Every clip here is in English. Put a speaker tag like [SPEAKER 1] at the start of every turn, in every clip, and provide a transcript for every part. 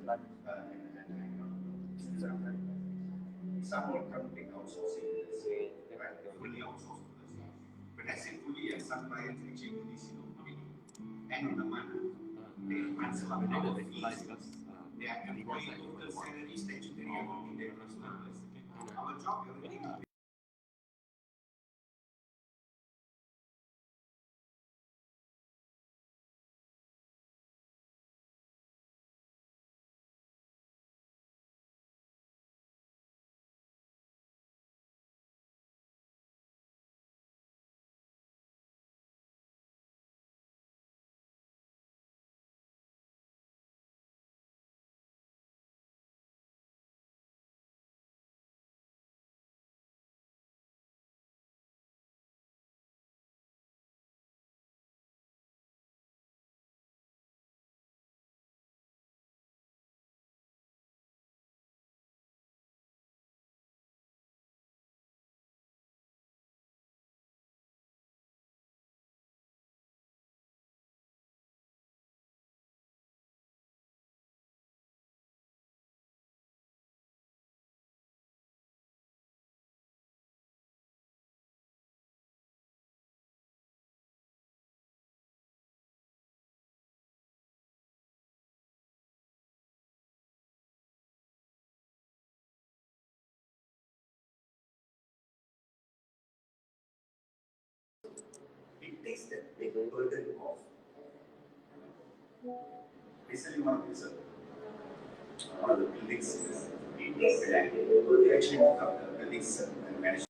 [SPEAKER 1] Some are currently outsourcing this, right? Fully outsourced to this. When I say fully, and some clients actually do this, end of the month, they answer our fees. Their employee total salary statutory amount in their numbers. Our job, everything will be it takes that big burden off. Recently, one of the buildings, they actually took up the buildings and managed.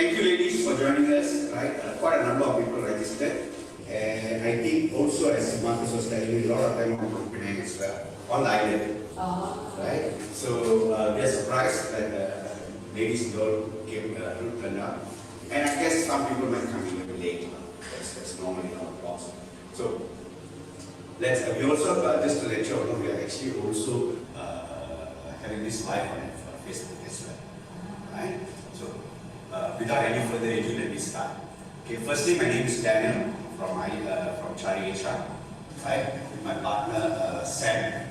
[SPEAKER 1] thank you ladies for joining us, right? Quite a number of people registered. And I think also, as Marcus was telling you, a lot of them are from Penang as well, on the island, right? So we are surprised that ladies and all came turned up. And I guess some people might come in a bit late. That's normally not possible. So we also, just to let you all know, we are actually also having this live on Facebook as well, right? So without any further ado, let me start. Okay, firstly, my name is Daniel from Chari HR, right? With my partner Sam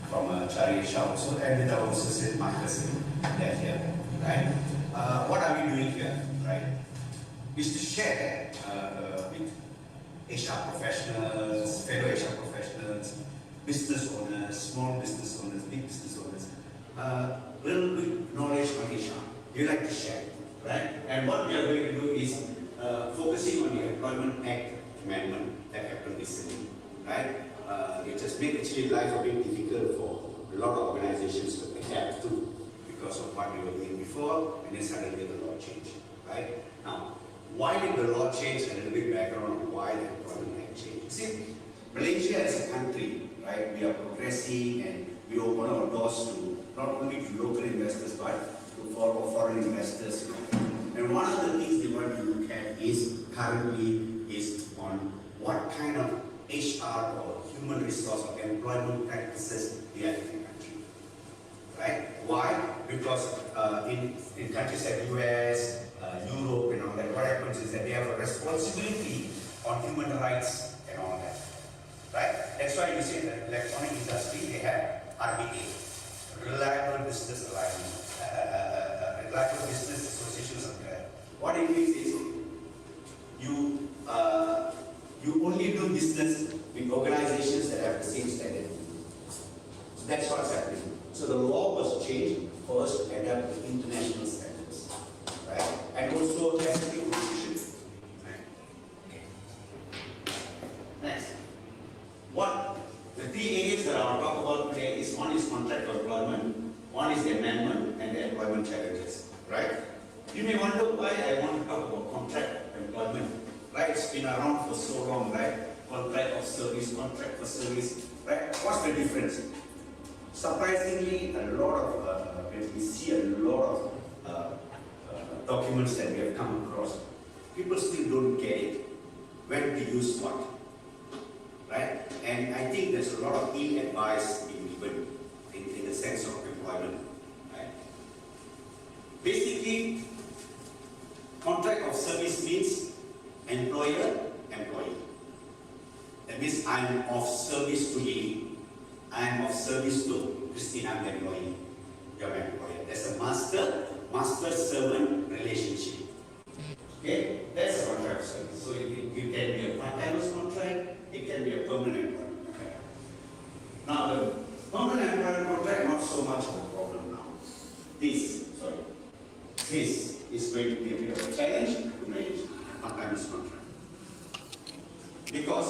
[SPEAKER 1] from Chari HR also, and with our associate Marcus here, right? What are we doing here, right? Is to share with HR professionals, fellow HR professionals, business owners, small business owners, big business owners, little bit knowledge on HR. We like to share, right? And what we are going to do is focusing on the Employment Act amendment that happened recently, right? It just made actually life a bit difficult for a lot of organizations to adapt to because of what we were doing before, and then suddenly the law changed, right? Now, why did the law change? A little bit background on why the Employment Act changed. See, Malaysia as a country, right? We are progressing and we open our doors to not only to local investors but to foreign investors. And one of the things we want to look at is currently is on what kind of HR or human resource or employment practices we have in the country, right? Why? Because in countries like US, Europe and all that, what happens is that they have a responsibility on human rights and all that, right? That's why you see that electronic industry, they have RBA, Reliable Business Alignment, Reliable Business Associations of that. What it means is you only do business with organizations that have the same standard. So that's what's happening. So the law was changed for us to adapt to international standards, right? And also ethnic position. Right? Okay. Next. The three areas that I will talk about today is one is contract employment, one is the amendment, and the employment challenges, right? You may wonder why I want to talk about contract employment, right? It's been around for so long, right? Contract of service, contract for service, right? What's the difference? Surprisingly, we see a lot of documents that we have come across, people still don't get it, when to use what, right? And I think there's a lot of ill advice being given in the sense of employment, right? Basically, contract of service means employer-employee. That means I'm of service to you, I'm of service to Christina, I'm the employee, you're my employer. There's a master-servant relationship. Okay, that's a contract of service. So it can be a part-time contract, it can be a permanent contract. Now the permanent employment contract, not so much of a problem now. This is going to be a bit of a challenge to manage part-time contract. Because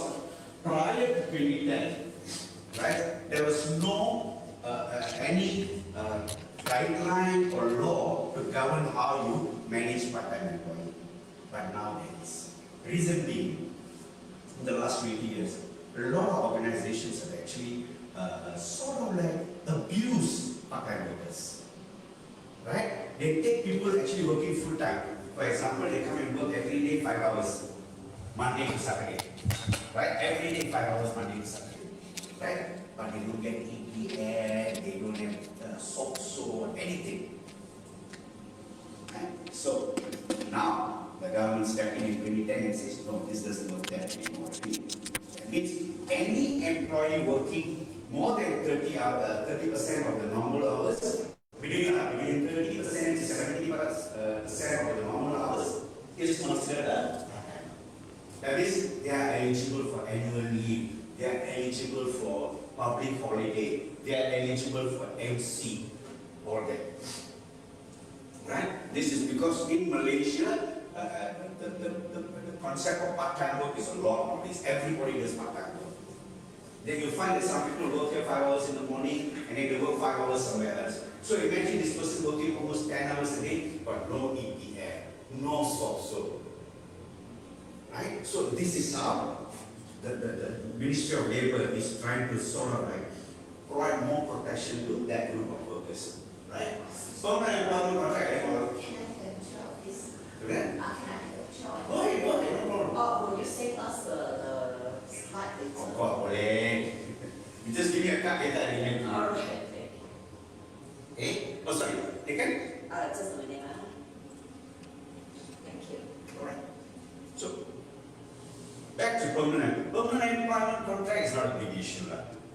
[SPEAKER 1] prior to 2010, right, there was no any guideline or law to govern how you manage part-time employee. But now there is. Reason being, in the last 20 years, a lot of organizations have actually sort of like abused part-time workers. Right? They take people actually working full-time. For example, they come and work every day 5 hours, Monday to Saturday. Right? Every day 5 hours, Monday to Saturday. Right? But they don't get EPN, they don't have SOXO, anything. Right? So now the government stepped in 2010 and says, no, this doesn't work that anymore. That means any employee working more than 30% of the normal hours, between 30% to 70% of the normal hours, is considered a part-time. That means they are eligible for annual leave, they are eligible for public holiday, they are eligible for MC, all that. Right? This is because in Malaysia, the concept of part-time work is a lot nowadays. Everybody does part-time work. Then you find that some people work here 5 hours in the morning and then they work 5 hours somewhere else. So imagine this person working almost 10 hours a day, but no EPF, no so. Right? So this is how the Ministry of Labour is trying to sort of like provide more protection to that group of workers. Right? Permanent employment contract.
[SPEAKER 2] Can I have a job, please?
[SPEAKER 1] Okay?
[SPEAKER 2] Can I have a job?
[SPEAKER 1] Go ahead, no problem.
[SPEAKER 2] Oh, will you send us the slide later?
[SPEAKER 1] Of course, boleh. You just give me a card later and you
[SPEAKER 2] All right, thank you.
[SPEAKER 1] Eh? Oh, sorry. Taken?
[SPEAKER 2] Just a minute. Thank you.
[SPEAKER 1] Alright. So, back to permanent. Permanent employment contract is not a big issue,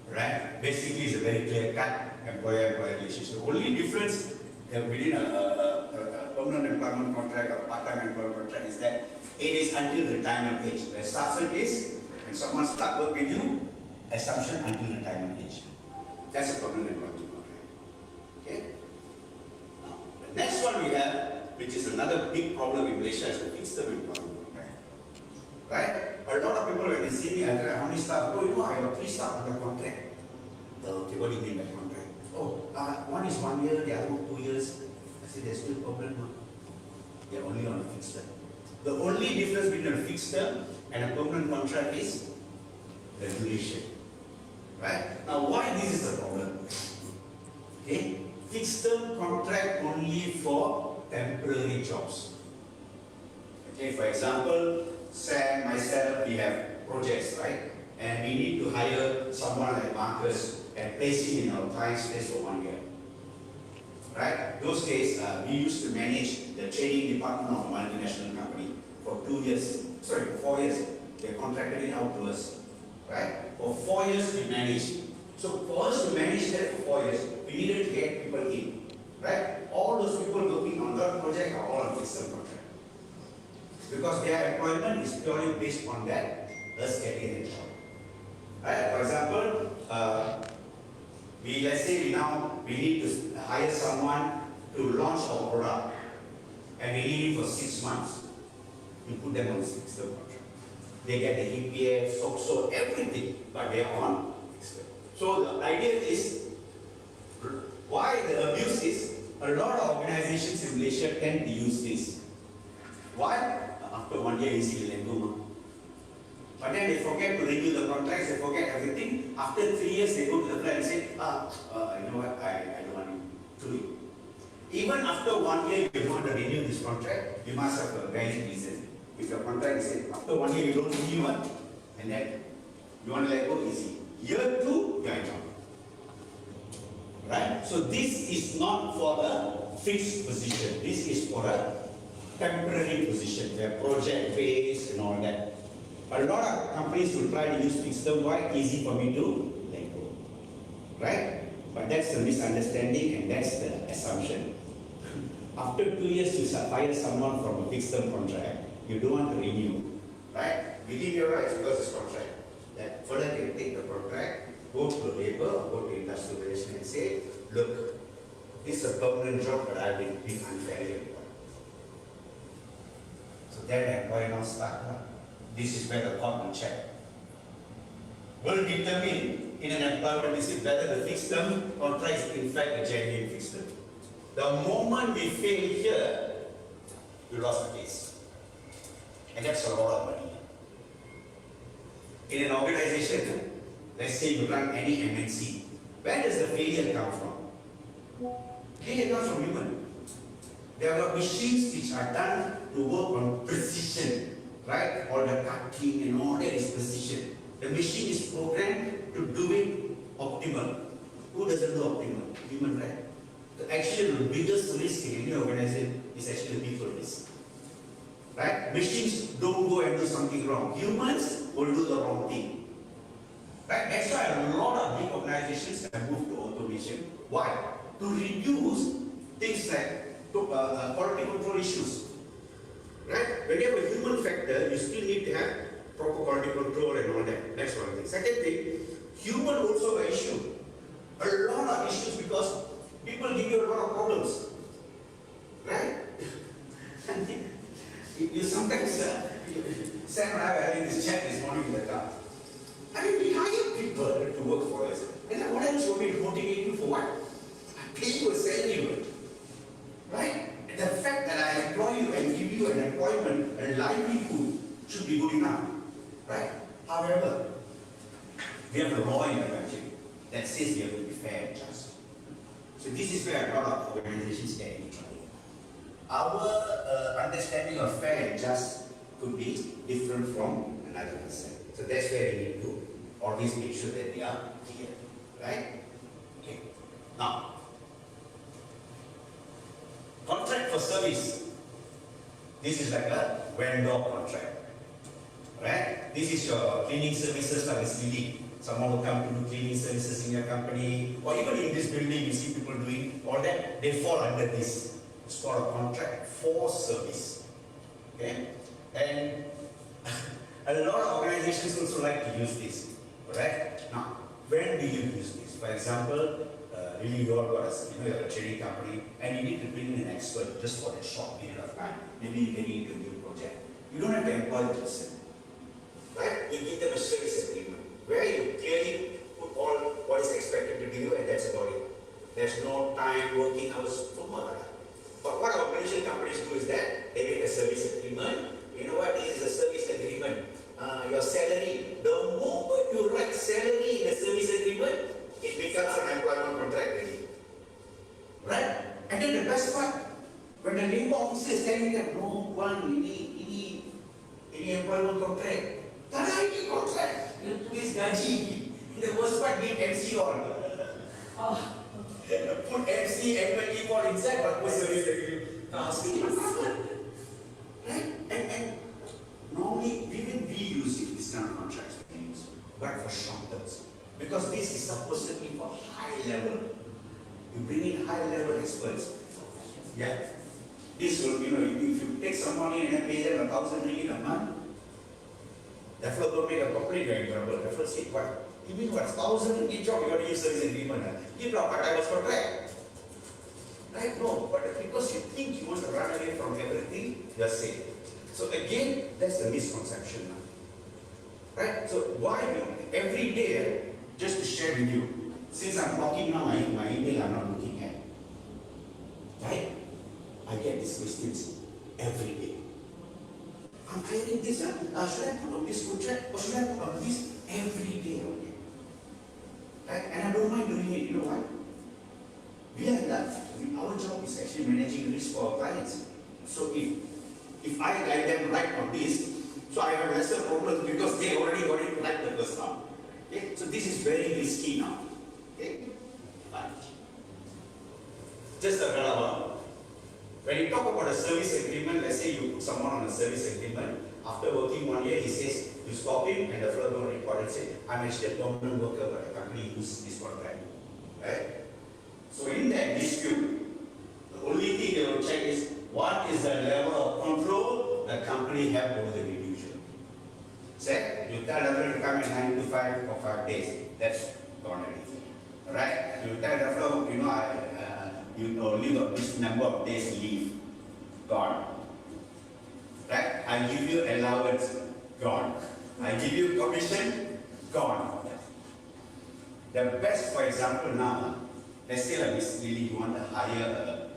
[SPEAKER 1] right? Basically, it's a very clear-cut employer-employer relationship. The only difference within a permanent employment contract or a part-time employment contract is that it is until retirement age. The assumption is when someone starts work with you, assumption until retirement age. That's a permanent employment contract. Okay? Now, the next one we have, which is another big problem in Malaysia, is the fixed term employment contract. Right? A lot of people, when they see me, I tell them, how many staff? Oh, you know, I have 3 staff under contract. Okay, what do you mean by contract? Oh, one is 1 year, the other one 2 years. I said, there's still problem. They're only on a fixed term. The only difference between a fixed term and a permanent contract is the duration. Right? Now, why this is a problem? Okay? Fixed term contract only for temporary jobs. Okay, for example, Sam, myself, we have projects, right? And we need to hire someone like Marcus and place him in our client's place for 1 year. Right? Those days, we used to manage the training department of a multinational company for 4 years. They contracted it out to us. Right? For 4 years, we managed. So for us to manage that for 4 years, we needed to get people in. Right? All those people working on that project are all on fixed term contract. Because their employment is purely based on that, us getting a job. Right? For example, let's say we need to hire someone to launch our product, and we need it for 6 months. We put them on the fixed term contract. They get the EPF, so everything, but they are on fixed term. So the idea is, why the abuse is, a lot of organizations in Malaysia tend to use this. Why? After 1 year, you see the let. But then they forget to renew the contracts, they forget everything. After 3 years, they go to the client and say, you know what, I don't want to do it. Even after 1 year, if you want to renew this contract, you must have a valid reason. If your contract is after 1 year, you don't renew one, and then you want to let go, easy. Year 2, you are in trouble. Right? So this is not for a fixed position. This is for a temporary position, where project based and all that. But a lot of companies will try to use fixed term. Why? Easy for me to let go. Right? But that's the misunderstanding and that's the assumption. After 2 years, you hire someone from a fixed term contract, you don't want to renew. Right? Within your rights because it's contract. That further can take the contract, go to labor or go to industrial relations and say, look, this is a permanent job, but I've been unfairly employed. So then the employer now start. This is where the court will check. Will determine in an employment visit whether the fixed term contract is in fact a genuine fixed term. The moment we fail here, you lost the case. And that's a lot of money. In an organization, let's say you run any MNC, where does the failure come from? Failure comes from human. There are machines which are done to work on precision, right? All the cutting and all that is precision. The machine is programmed to do it optimal. Who doesn't do optimal? Human, right? Actually, the biggest risk in any organization is actually people risk. Right? Machines don't go and do something wrong. Humans will do the wrong thing. Right? That's why a lot of big organizations have moved to automation. Why? To reduce things like quality control issues. Right? When you have a human factor, you still need to have proper quality control and all that. That's one thing. Second thing, human also an issue. A lot of issues because people give you a lot of problems. Right? You sometimes, Sam and I were having this chat this morning in the car. I mean, we hire people to work for us. And then what else want me to motivate you for what? I pay you a salary. Right? And the fact that I employ you and give you should be good enough, right? However, we have a law in the country that says we have to be fair and just. So this is where a lot of organizations get in trouble. Our understanding of fair and just could be different from another person. So that's where we need to always make sure that they are clear, right? Okay. Now, contract for service. This is like a vendor contract, right? This is your cleaning services like a someone will come to do cleaning services in your company, or even in this building, you see people doing all that, they fall under this. It's called a contract for service. Okay? And a lot of organizations also like to use this. Alright? Now, when do you use this? For example, really you all got you're a training company and you need to bring in an expert just for a short period of time. Maybe you're getting into a new project. You don't have to employ the person. Right? You give them a service agreement where you clearly put all what is expected to do and that's about it. There's no time, working hours, no more. But what our Malaysian companies do is that they make a service agreement. You know what? This is a service agreement. Your salary, the moment you write salary in a service agreement, it becomes an employment contract already. Right? And then the best part, when the labor officer is telling them, no one, any employment contract, tada, ini contract, you tulis gaji. The worst part, give MC all. Put MC, employee all inside, but put service agreement. Right? And normally, even we use it, this kind of contracts, but for short terms. Because this is supposed to be for high level. You bring in high level experts. Yeah. This will, if you take someone in and pay them 1,000 ringgit a month, the fellow will make a complaint going trouble. The fellow say, what? You mean what? 1,000 ringgit job, you got to use service agreement. Give up, but I was contract. Right? No, but because you think you want to run away from everything, you are safe. So again, that's the misconception. Right? So why every day, just to share with you, since I'm talking now, my email I'm not looking at. Right? I get these questions every day. I'm hiring this, should I put on this contract or should I put on this every day? Right? And I don't mind doing it, you know why? We are done. Our job is actually managing risk for our clients. So if I guide them right on this, so I have lesser problems because they already got it right the first time. Okay? So this is very risky now. Okay? Fine. Just a relevant. When you talk about a service agreement, let's say you put someone on a service agreement, after working 1 year, he says, you stop him, and the fellow will report and say, I'm actually a permanent worker, but the company uses this contract. Right? So in that dispute, the only thing they will check is, what is the level of control the company have over the individual? Say, you tell them to come in 9 to 5 for 5 days. That's gone already. Right? You tell the fellow, you only got this number of days leave. Gone. Right? I give you allowance. Gone. I give you commission. Gone. The best, for example, now, let's say like Miss Lily, you want to hire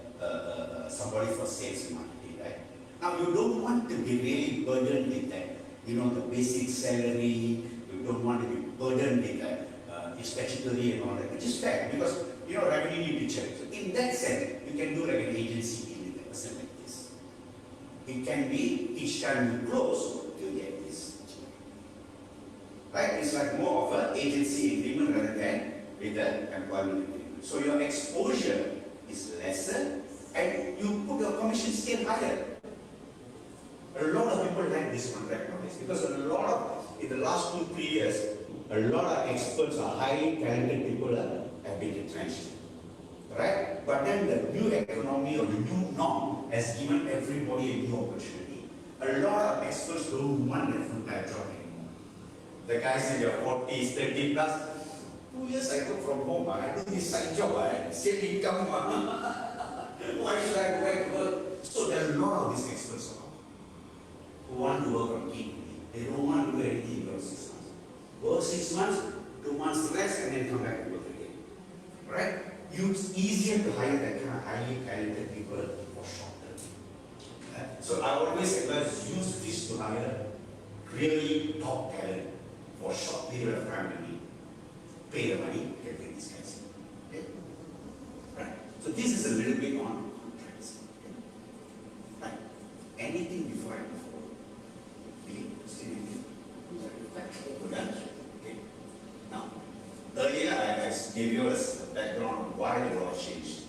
[SPEAKER 1] somebody for sales and marketing, right? Now you don't want to be really burdened with that, the basic salary. You don't want to be burdened with that, statutory and all that, which is fair because revenue need to check. So in that sense, you can do like an agency deal with a person like this. It can be each time you close, you get this. Right? It's like more of an agency agreement rather than with an employment agreement. So your exposure is lesser and you put your commission scale higher. A lot of people like this contract nowadays because in the last 2-3 years, a lot of experts are highly talented people have been retrenched. Right? But then the new economy or the new norm has given everybody a new opportunity. A lot of experts don't want a full-time job anymore. The guys in their 40s, 30 plus, 2 years I work from home, I do this side job, I save income. Why should I go back to work? So there are a lot of these experts who want to work from key. They don't want to do anything for 6 months. Work 6 months, 2 months rest, and then come back to work again. Right? It's easier to hire that kind of highly talented people for short term. So I always advise use this to hire really top talent for a short period of time, and pay the money, get these guys. Okay? Right. So this is a little bit on contracts. Okay? Right. Anything before I go forward? Still anything? Okay. Now, earlier I gave you a background on why the law changed.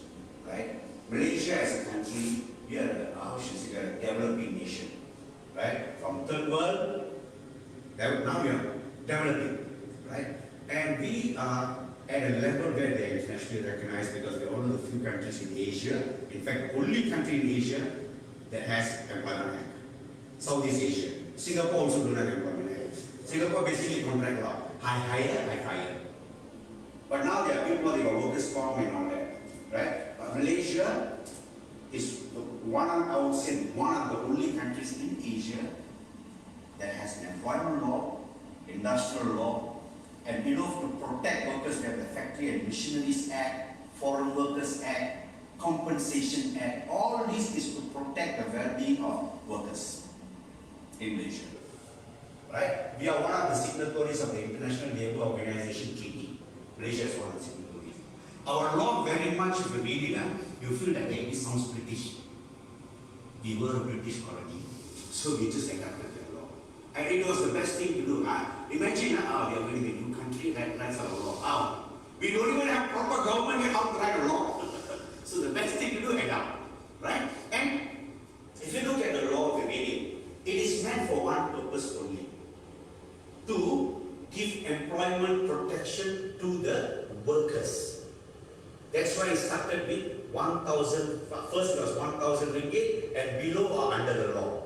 [SPEAKER 1] Right? Malaysia as a country, we are a developing nation. Right? From third world, now we are developing. Right? And we are at a level where they are internationally recognized because we are one of the few countries in Asia, in fact, only country in Asia that has Employment Act. Southeast Asia. Singapore also does not have Employment Act. Singapore basically contract law. I hire, I fire. But now there are people, they got workers' comp and all that. Right? But Malaysia is one of, I would say, one of the only countries in Asia that has an employment law, industrial law, and enough to protect workers. We have the Factory and Machineries Act, Foreign Workers Act, Compensation Act. All this is to protect the well-being of workers in Malaysia. Right? We are one of the signatories of the International Labour Organization Treaty. Malaysia is one of the signatories. Our law very much, if you read it, you feel that it sounds British. We were a British colony, so we just adapted their law. And it was the best thing to do. Imagine, we are going to be a new country, that's our law. We don't even have proper government yet how to write a law. So the best thing to do, adapt. Right? And if you look at the law of the reading, it is meant for one purpose only. To give employment protection to the workers. That's why it started with 1,000, first it was 1,000 ringgit and below are under the law.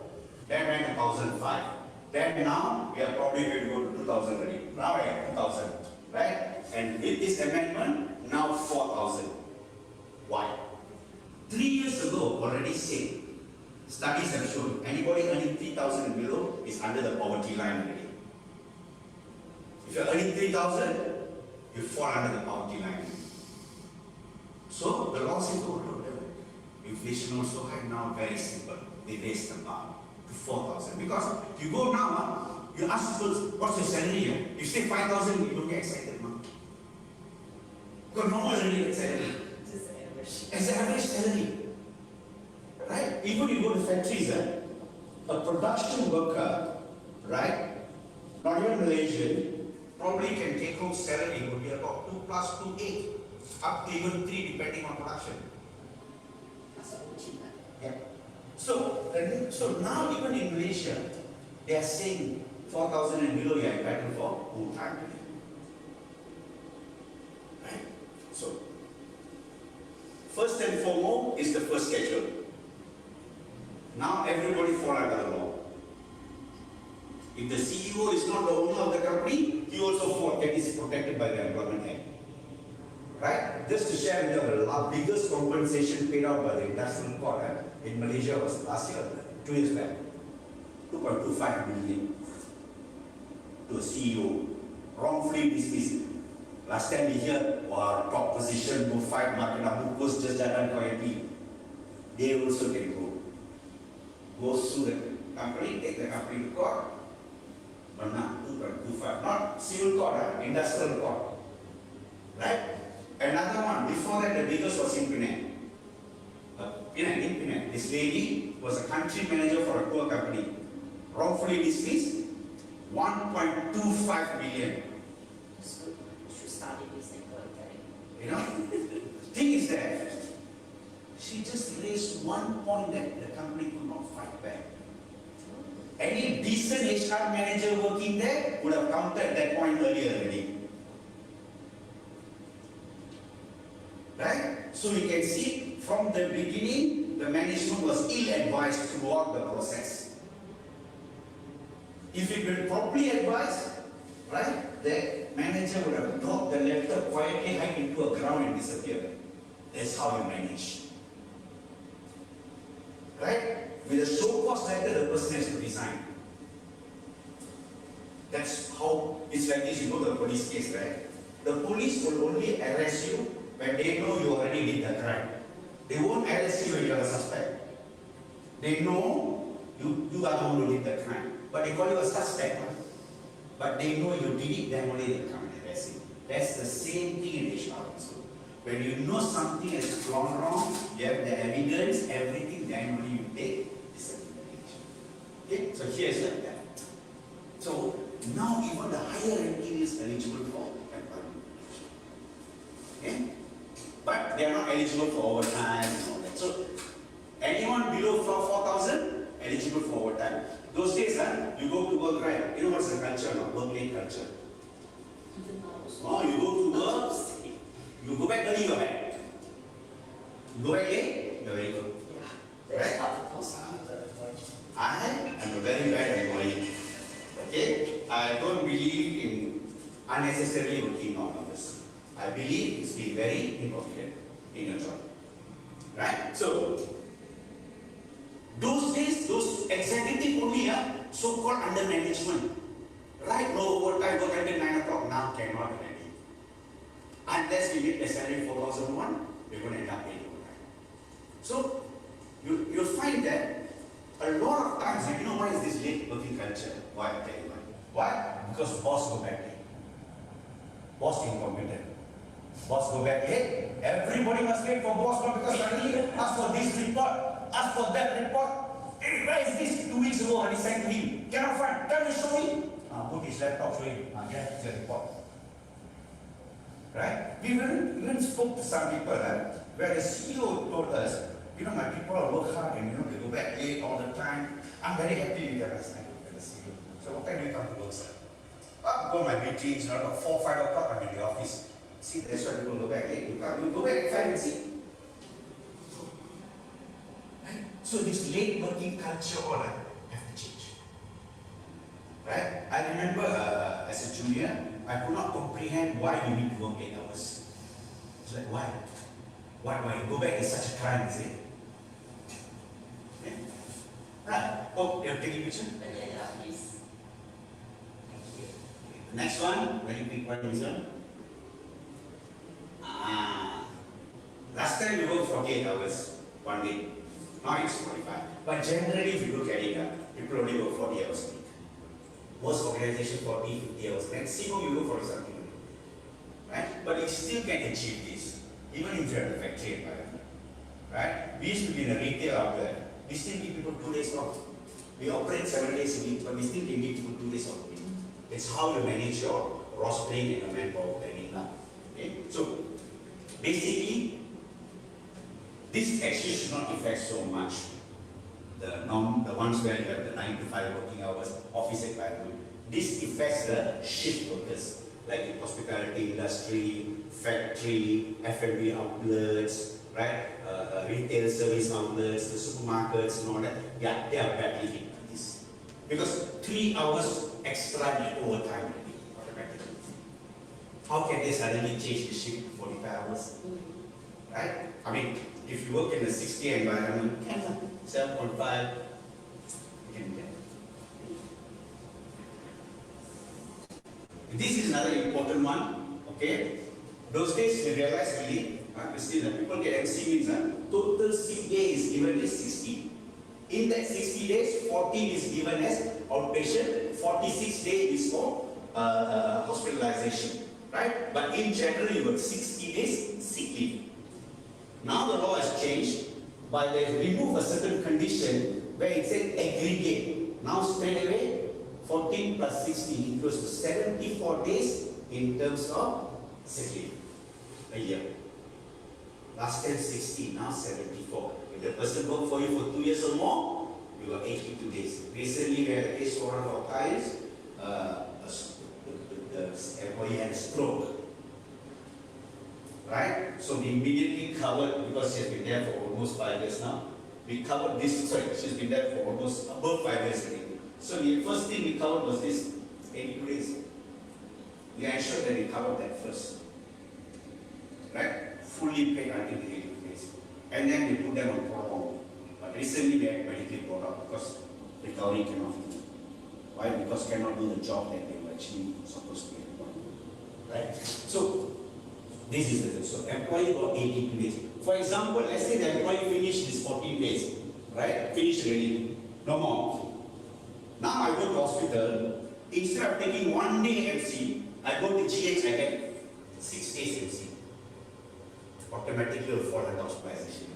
[SPEAKER 1] Then went to 1,005. Then now we are probably going to go to 2,000 already. Now we are 2,000, right? And with this amendment, now 4,000. Why? 3 years ago, already said, studies have shown anybody earning 3,000 and below is under the poverty line already. If you're earning 3,000, you fall under the poverty line. So the law says, oh, no, inflation also high now, very simple. They raised the bar to 4,000. Because you go now, you ask people, what's your salary? You say 5,000, you don't get excited, man. Because no one really gets salary. It's the average salary. Right? Even you go to factories, a production worker, right? Not even Malaysian, probably can take home salary would be about 2 plus 2, 8. Up to even 3 depending on production. Yeah. So now even in Malaysia, they are saying 4,000 and below you are entitled for full time. Right? So first and foremost is the first schedule. Now everybody fall under the law. If the CEO is not the owner of the company, he also fall, that is protected by the Employment Act. Right? Just to share with you, the biggest compensation paid out by the industrial court in Malaysia was last year, 2 years back. 2.25 million to a CEO, wrongfully dismissed. Last time we hear, wow, top position, no fight, makin bungkus, just jalan quietly. They also can go sue the company, take the company to court. Menang 2.25, not civil court, industrial court. Right? Another one, before that the biggest was in Penang. In Penang. This lady was a country manager for a tour company. Wrongfully dismissed, 1.25 million.
[SPEAKER 2] Should study this and go and
[SPEAKER 1] You know? Thing is that she just raised one point that the company could not fight back. Any decent HR manager working there would have countered that point earlier already. Right? So you can see from the beginning, the management was ill-advised throughout the process. If it been properly advised, right, the manager would have dropped the laptop quietly, hide into a ground and disappear. That's how you manage. Right? With a show-cause letter, the person has to resign. That's how it's like this. You know the police case, right? The police will only arrest you when they know you already did the crime. They won't arrest you when you are a suspect. They know you are the one who did the crime. but they call you a suspect. But they know you did it, then only they come and arrest you. That's the same thing in HR also. When you know something has gone wrong, you have the evidence, everything, then only you take disciplinary action. Okay, so here's like that. So now even the higher ranking is eligible for employment. Okay? But they are not eligible for overtime and all that. So anyone below 4,000 eligible for overtime. Those days, you go to work, right? You know what's the culture now? Work-late culture. Oh, you go to work, you go back early, you're back. You go back late, you're very good.
[SPEAKER 2] Yeah,
[SPEAKER 1] right? I am a very bad employee. Okay? I don't believe in unnecessarily working on others. I believe it's being very incompetent in your job. Right? So, those days, those executive only are so-called under management. Right? No overtime, work until 9 o'clock. Now cannot already. Unless we make the salary 4,001, we're going to end up paying overtime. So, you'll find that a lot of times, you know why is this late working culture? Why? I'll tell you why. Why? Because boss go back late. Boss incompetent. Boss go back late. Everybody must wait for boss because suddenly ask for this report, ask for that report. Hey, where is this 2 weeks ago? And he sent to him. Cannot find. Tell me, show me. Put his laptop, show him. Yeah, it's a report. Right? We even spoke to some people where the CEO told us, you know, my people all work hard and they go back late all the time. I'm very happy with that last night with the CEO. So what time do you come to work, sir? I'll go to my meetings, 4 or 5 o'clock, I'm in the office. See, that's why people go back late. You go back at 5 and see. Right? So this late working culture all have to change. Right? I remember as a junior, I could not comprehend why you need to work 8 hours. It's like, why? Why? Go back is such a crime, is it? Yeah. Right. Oh, you're taking a picture?
[SPEAKER 2] Yeah, please.
[SPEAKER 1] The next one, very quick one, this one. Last time we worked 48 hours, 1 day. Now it's 45. But generally, if you look at it, people only work 40 hours a week. Most organizations 40, 50 hours. Maximum you work for something. Right? But you still can achieve this, even if you're in a factory environment. Right? We used to be in a retail outlet. We still give people 2 days off. We operate 7 days a week, but we still can give people 2 days off a week. It's how you manage your rostering and your manpower planning. Okay? So, basically, this actually should not affect so much the ones where you have the 9 to 5 working hours, office environment. This affects the shift workers, like in hospitality industry, factory, F&B outlets, right? Retail service outlets, the supermarkets and all that. Yeah, they are badly hit by this. Because 3 hours extra in overtime automatically. How can they suddenly change the shift to 45 hours? Right? I mean, if you work in a 60 environment, 7.5, you can get. This is another important one, okay? Those days we realize really, Christine, people get MC means total sick day is given as 60. In that 60 days, 14 is given as outpatient, 46 days is for hospitalization, right? But in general, you work 60 days sick leave. Now the law has changed, but they remove a certain condition where it says aggregate. Now straight away, 14 plus 60 equals to 74 days in terms of sick leave a year. Last time 60, now 74. If the person worked for you for 2 years or more, you got 82 days. Recently we had a case for one of our clients, the employee had a stroke. Right? So we immediately covered, because she has been there for almost 5 years now. We covered this, she's been there for almost above 5 years already. So the first thing we covered was this 82 days. We ensured that we covered that first. Right? Fully paid until the 82 days. And then we put them on prolong. But recently we had medically brought up because recovery cannot do. Why? Because cannot do the job that they were actually supposed to be doing. Right? So this is the thing. So employee got 82 days. For example, let's say the employee finished his 14 days. Right? Finished already. No more. Now I go to hospital, instead of taking 1 day MC, I go to GH, I get 6 days MC. Automatically will fall under hospitalization.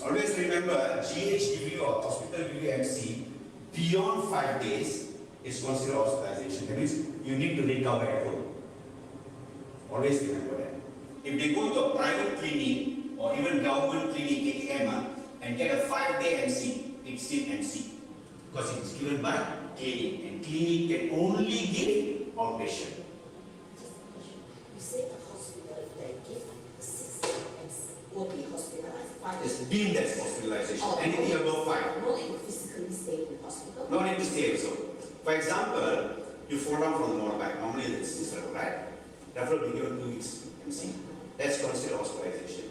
[SPEAKER 1] Always remember, GH give you or hospital give you MC, beyond 5 days is considered hospitalization. That means you need to recover at home. Always remember that. If they go to a private clinic or even government clinic, ATM, and get a 5-day MC, it's still MC. Because it's given by clinic, and clinic can only give outpatient.
[SPEAKER 2] You say the hospital, if they give 6 days, will be hospitalized 5
[SPEAKER 1] It's
[SPEAKER 2] days.
[SPEAKER 1] deemed as hospitalization. Anything above 5.
[SPEAKER 2] No, you physically stay in hospital.
[SPEAKER 1] No need to stay also. For example, you fall down from the motorbike, normally it's this level, right? Therefore, we give 2 weeks MC. That's considered hospitalization.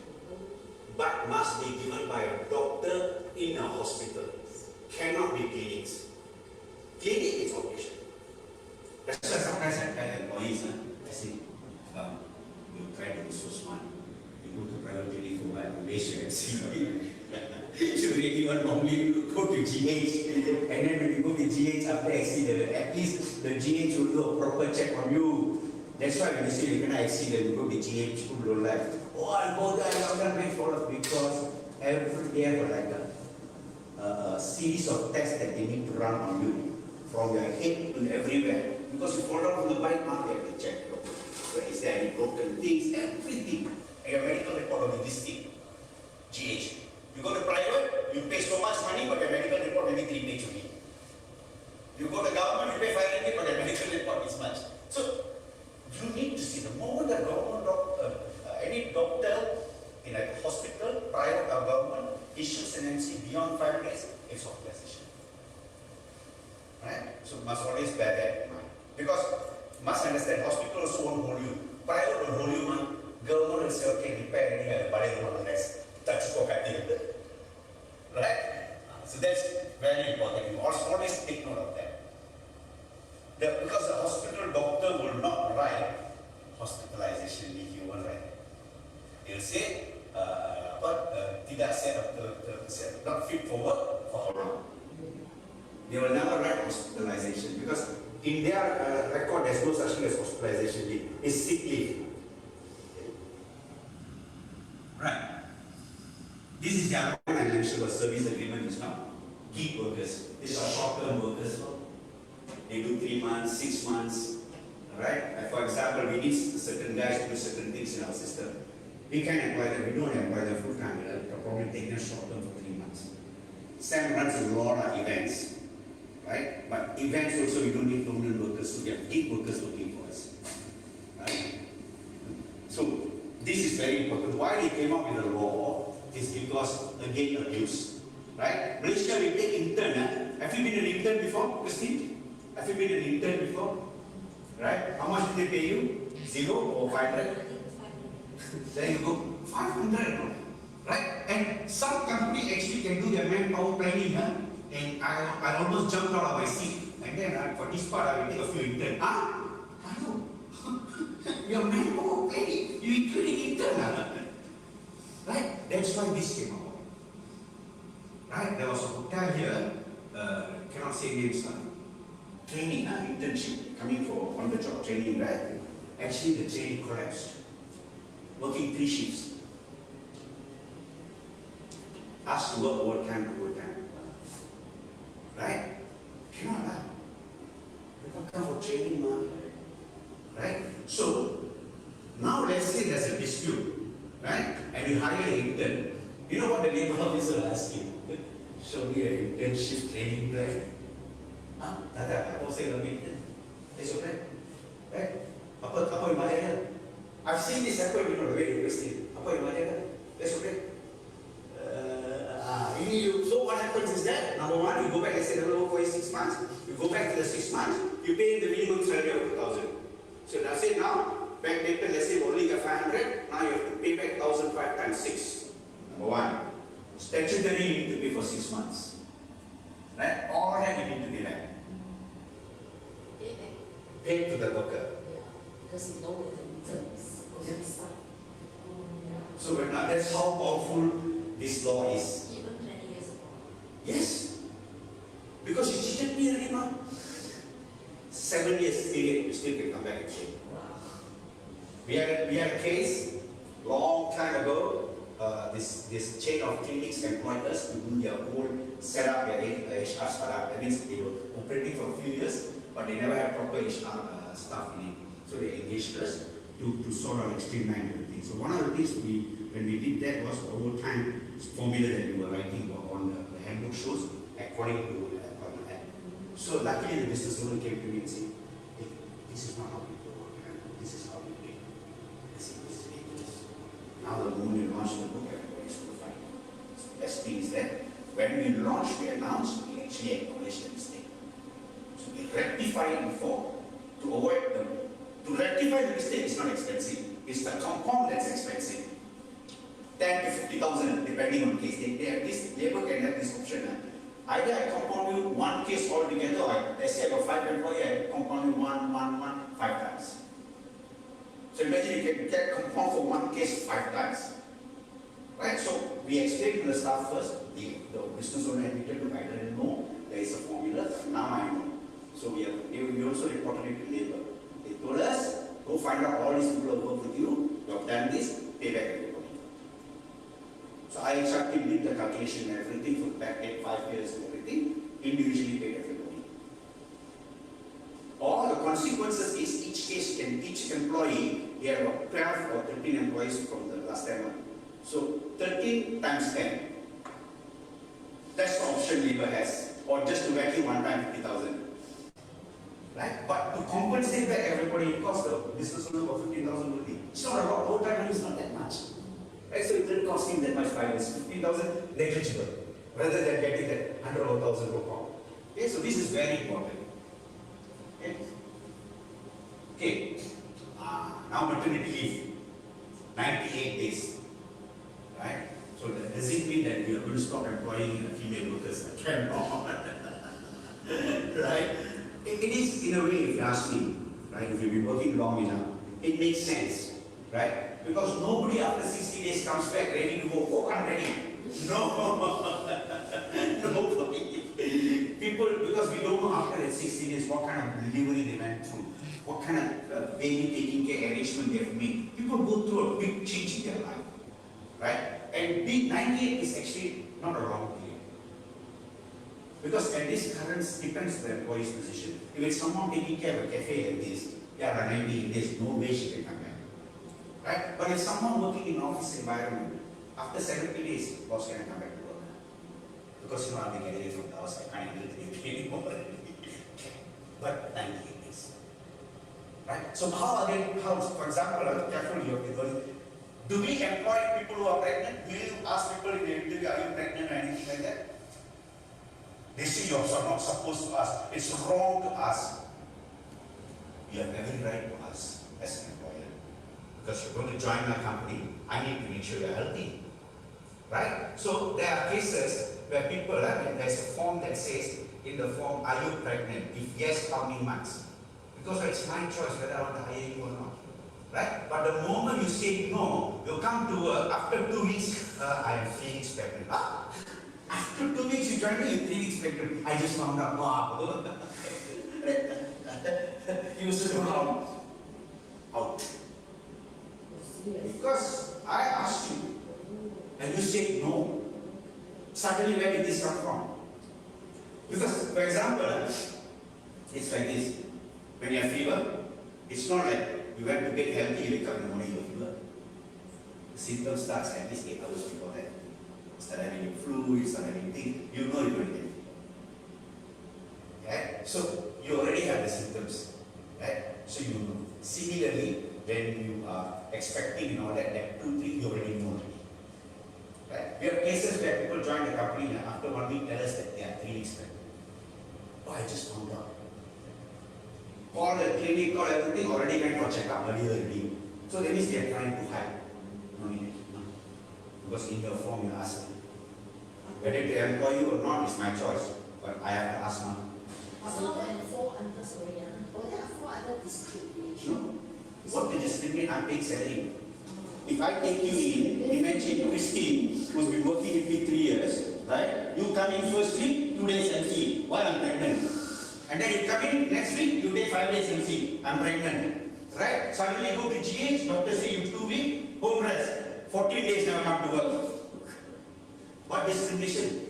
[SPEAKER 1] But must be given by a doctor in a hospital. Cannot be clinics. Clinic is outpatient. That's why sometimes I tell employees, I say, you try to be so smart. You go to private clinic for what? You waste your MC. You really want normally go to GH, and then when you go to GH after accident, at least the GH will do a proper check on you. That's why when you say you're gonna accident, you go to GH, people don't like, oh, I'll go there, I'm gonna make follow up, because every day have like a series of tests that they need to run on you, from your head to everywhere. Because you fall down from the bike, now they have to check. So is there any broken things, everything. And your medical report will be this thing, GH. You go to private, you pay so much money, but your medical report maybe 3 pages only. You go to government, you pay 5 ringgit, but your medical report is much. So you need to see the moment the government doctor, any doctor in a hospital, private or government, issues an MC beyond 5 days, it's hospitalization. Right? So must always bear that in mind. Because must understand, hospital also won't hold you. Private will hold you, man. Government will say, okay, repair anything, but they don't unless touch for right? So that's very important. You always take note of that. Because the hospital doctor will not write hospitalization leave, you won't write. He'll say, tidak sihat, not fit for work, for how long? They will never write hospitalization because in their record there's no such thing as hospitalization leave. It's sick leave. Right. This is the I mentioned about service agreement is now gig workers. These are short-term workers. They do 3 months, 6 months. Right? For example, we need certain guys to do certain things in our system. We can employ them. We don't employ them full time. We'll probably take them short-term for 3 months. Sam runs a lot of events. Right? But events also we don't need permanent workers. So we have gig workers working for us. Right? So this is very important. Why they came up with a law is because, again, abuse. Right? Malaysia, we take intern. Have you been an intern before, Christine? Have you been an intern before? Right? How much did they pay you? 0 or 500? There you go. 500. Right? And some company actually can do their manpower planning. And I almost jumped out of my seat. And then for this part, I will take a few interns. Hello. Your manpower planning, you including intern. Right? That's why this came about. Right? There was a hotel here, cannot say names, training, internship, coming for on-the-job training, right? Actually, the training collapsed. Working 3 shifts. Asked to work overtime. Right? Cannot, people come for training, right? So, now let's say there's a dispute, right? And you hire an intern. You know what the labor officer will ask you? Show me an internship training plan. Tak ada, apa saya lebih intern? It's okay, right? Apa yang bayar? I've seen this happen, the way you wasted. Apa yang bayar? That's okay. So what happens is that, number one, you go back and say, for 6 months. You go back to the 6 months, you pay the minimum salary of 2,000. So now say backdated, let's say you only got 500, now you have to pay back 1,005 times 6. Number one. Statutory, you need to pay for 6 months. Right? All that you need to pay back. Pay to the worker.
[SPEAKER 2] Yeah, because you know what the return is going to start.
[SPEAKER 1] So that's how powerful this law is.
[SPEAKER 2] Even 20 years ago.
[SPEAKER 1] Yes. 7 years period, you still can come back and change.
[SPEAKER 2] Wow.
[SPEAKER 1] We had a case long time ago. This chain of clinics employed us to do their own setup, their HR startup. That means they were operating for a few years, but they never had proper HR staff in it. So they engaged us to sort of streamline everything. So one of the things when we did that was the whole time formula that we were writing on the handbook shows according to that. So luckily the business owner came to me and said, hey, this is not how people work, this is how we do it. I said, this is ridiculous. Now the moment we launched the book, everybody's going to find it. So the best thing is that when we launched, we announced, we actually acknowledged the mistake. So we rectified it before to avoid them. To rectify the mistake is not expensive. It's the compound that's expensive. 10 to 50,000 depending on case. They have this, labor can have this option. Either I compound you one case altogether, or let's say I got 5 employees, I compound you one, 5 times. So imagine you can get compound for one case 5 times. Right? So we explained to the staff first, the business owner admitted to I didn't know there is a formula, now I know. So we also reported it to labor. They told us, go find out all these people who work with you have done this, pay back everybody. So I exactly did the calculation and everything for back at 5 years and everything, individually paid everybody. All the consequences is each employee, we have about 12 or 13 employees from the last time. So 13 times 10. That's the option labor has. Or just to vacuum one time 50,000. Right? But to compensate back everybody, it costs the business owner about 15,000 rupees. It's not a lot, whole time is not that much. Right? So it didn't cost him that much 5 years. 15,000 negligible. Rather than getting that 100 or 1,000 per pound. Okay, so this is very important. Okay. Okay. Now maternity leave. 98 days. Right? So that doesn't mean that we are going to stop employing female workers. Right? It is in a way, if you ask me, right? If you've been working long enough, it makes sense, right? Because nobody after 60 days comes back ready to go, oh, I'm ready. No. Nobody. People, because we don't know after that 60 days what kind of delivery they went through, what kind of baby taking care arrangement they have made. People go through a big change in their life, right? And big 98 is actually not a wrong period. Because at this current depends on the employee's position. If it's someone taking care of a cafe like this, they are running in this, no way she can come back. Right? But if someone working in office environment, after 70 days, boss can come back to work. Because I'll be getting it from the house, I can't do it anymore. But 98 days. Right? So how again, for example, careful you have to go. Do we employ people who are pregnant? Will you ask people in the interview, are you pregnant or anything like that? They say you're not supposed to ask. It's wrong to ask. You have every right to ask as an employer. Because you're going to join my company, I need to make sure you're healthy. Right? So there are cases where people, there's a form that says, in the form, are you pregnant? If yes, how many months? Because it's my choice whether I want to hire you or not. Right? But the moment you say no, you come to work, after 2 weeks, I am 3 weeks pregnant. After 2 weeks, you join me in 3 weeks pregnant. I just found out, wow. You sit around, out. Because I asked you, and you said no. Suddenly, where did this come from? Because, for example, it's like this. When you have fever, it's not like you went to get healthy, you wake up in the morning, you have fever. The symptom starts at least 8 hours before that. You start having flu, you start having things, you know you're going to get it. Right? So, you already have the symptoms. Right? So, you know. Similarly, when you are expecting and all that 2, 3, you already know already. Right? We have cases where people join the company and after 1 week tell us that they are 3 weeks pregnant. Oh, I just found out. Call the clinic, call everything, already went for checkup earlier already. So that means they are trying to hide. No need. No. Because in your form you ask me. Whether to employ you or not is my choice. But I have to ask now.
[SPEAKER 2] So that fall under, sorry, that fall under discrimination.
[SPEAKER 1] No. What the discrimination? I'm paid salary. If I take you in, imagine Christine, who's been working with me 3 years, right? You come in first week, 2 days and leave. Why I'm pregnant? And then you come in next week, you take 5 days MC, I'm pregnant. Right? Suddenly you go to GH, doctor say you 2 weeks, home rest. 14 days never come to work. What discrimination?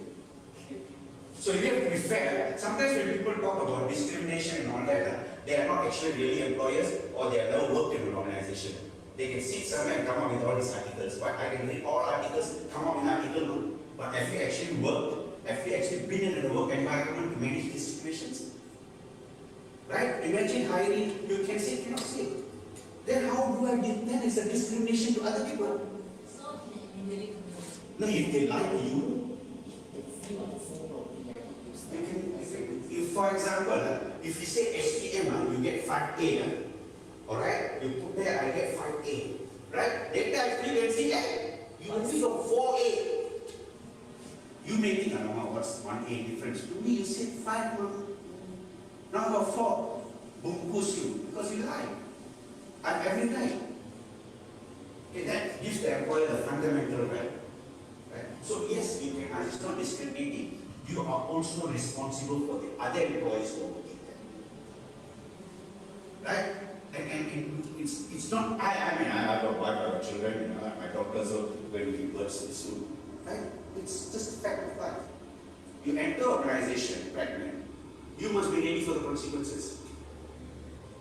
[SPEAKER 1] So you have to be fair. Sometimes when people talk about discrimination and all that, they are not actually really employers or they have never worked in an organization. They can sit somewhere and come up with all these articles. But I can read all articles, come up with an article, no. But have you actually worked? Have you actually been in a work environment to manage these situations? Right? Imagine hiring, you can say, cannot say. Then how do I give then it's a discrimination to other people? No, if they like you can, if for example, if you say SPM, you get 5A, alright? You put there, I get 5A, right? Later I feel and say, hey, you will feel 4A. You may think, I don't know what's 1A difference. To me, you said 5, number 4, boom, push you, because you lie. And every night. Okay, that gives the employer the fundamental right. So yes, you can, it's not discriminating. You are also responsible for the other employees who are working there. Right? And it's not, I mean, I have a wife, I have children, you know, my daughters are going to give birth soon. Right? It's just a fact of life. You enter organization pregnant, you must be ready for the consequences.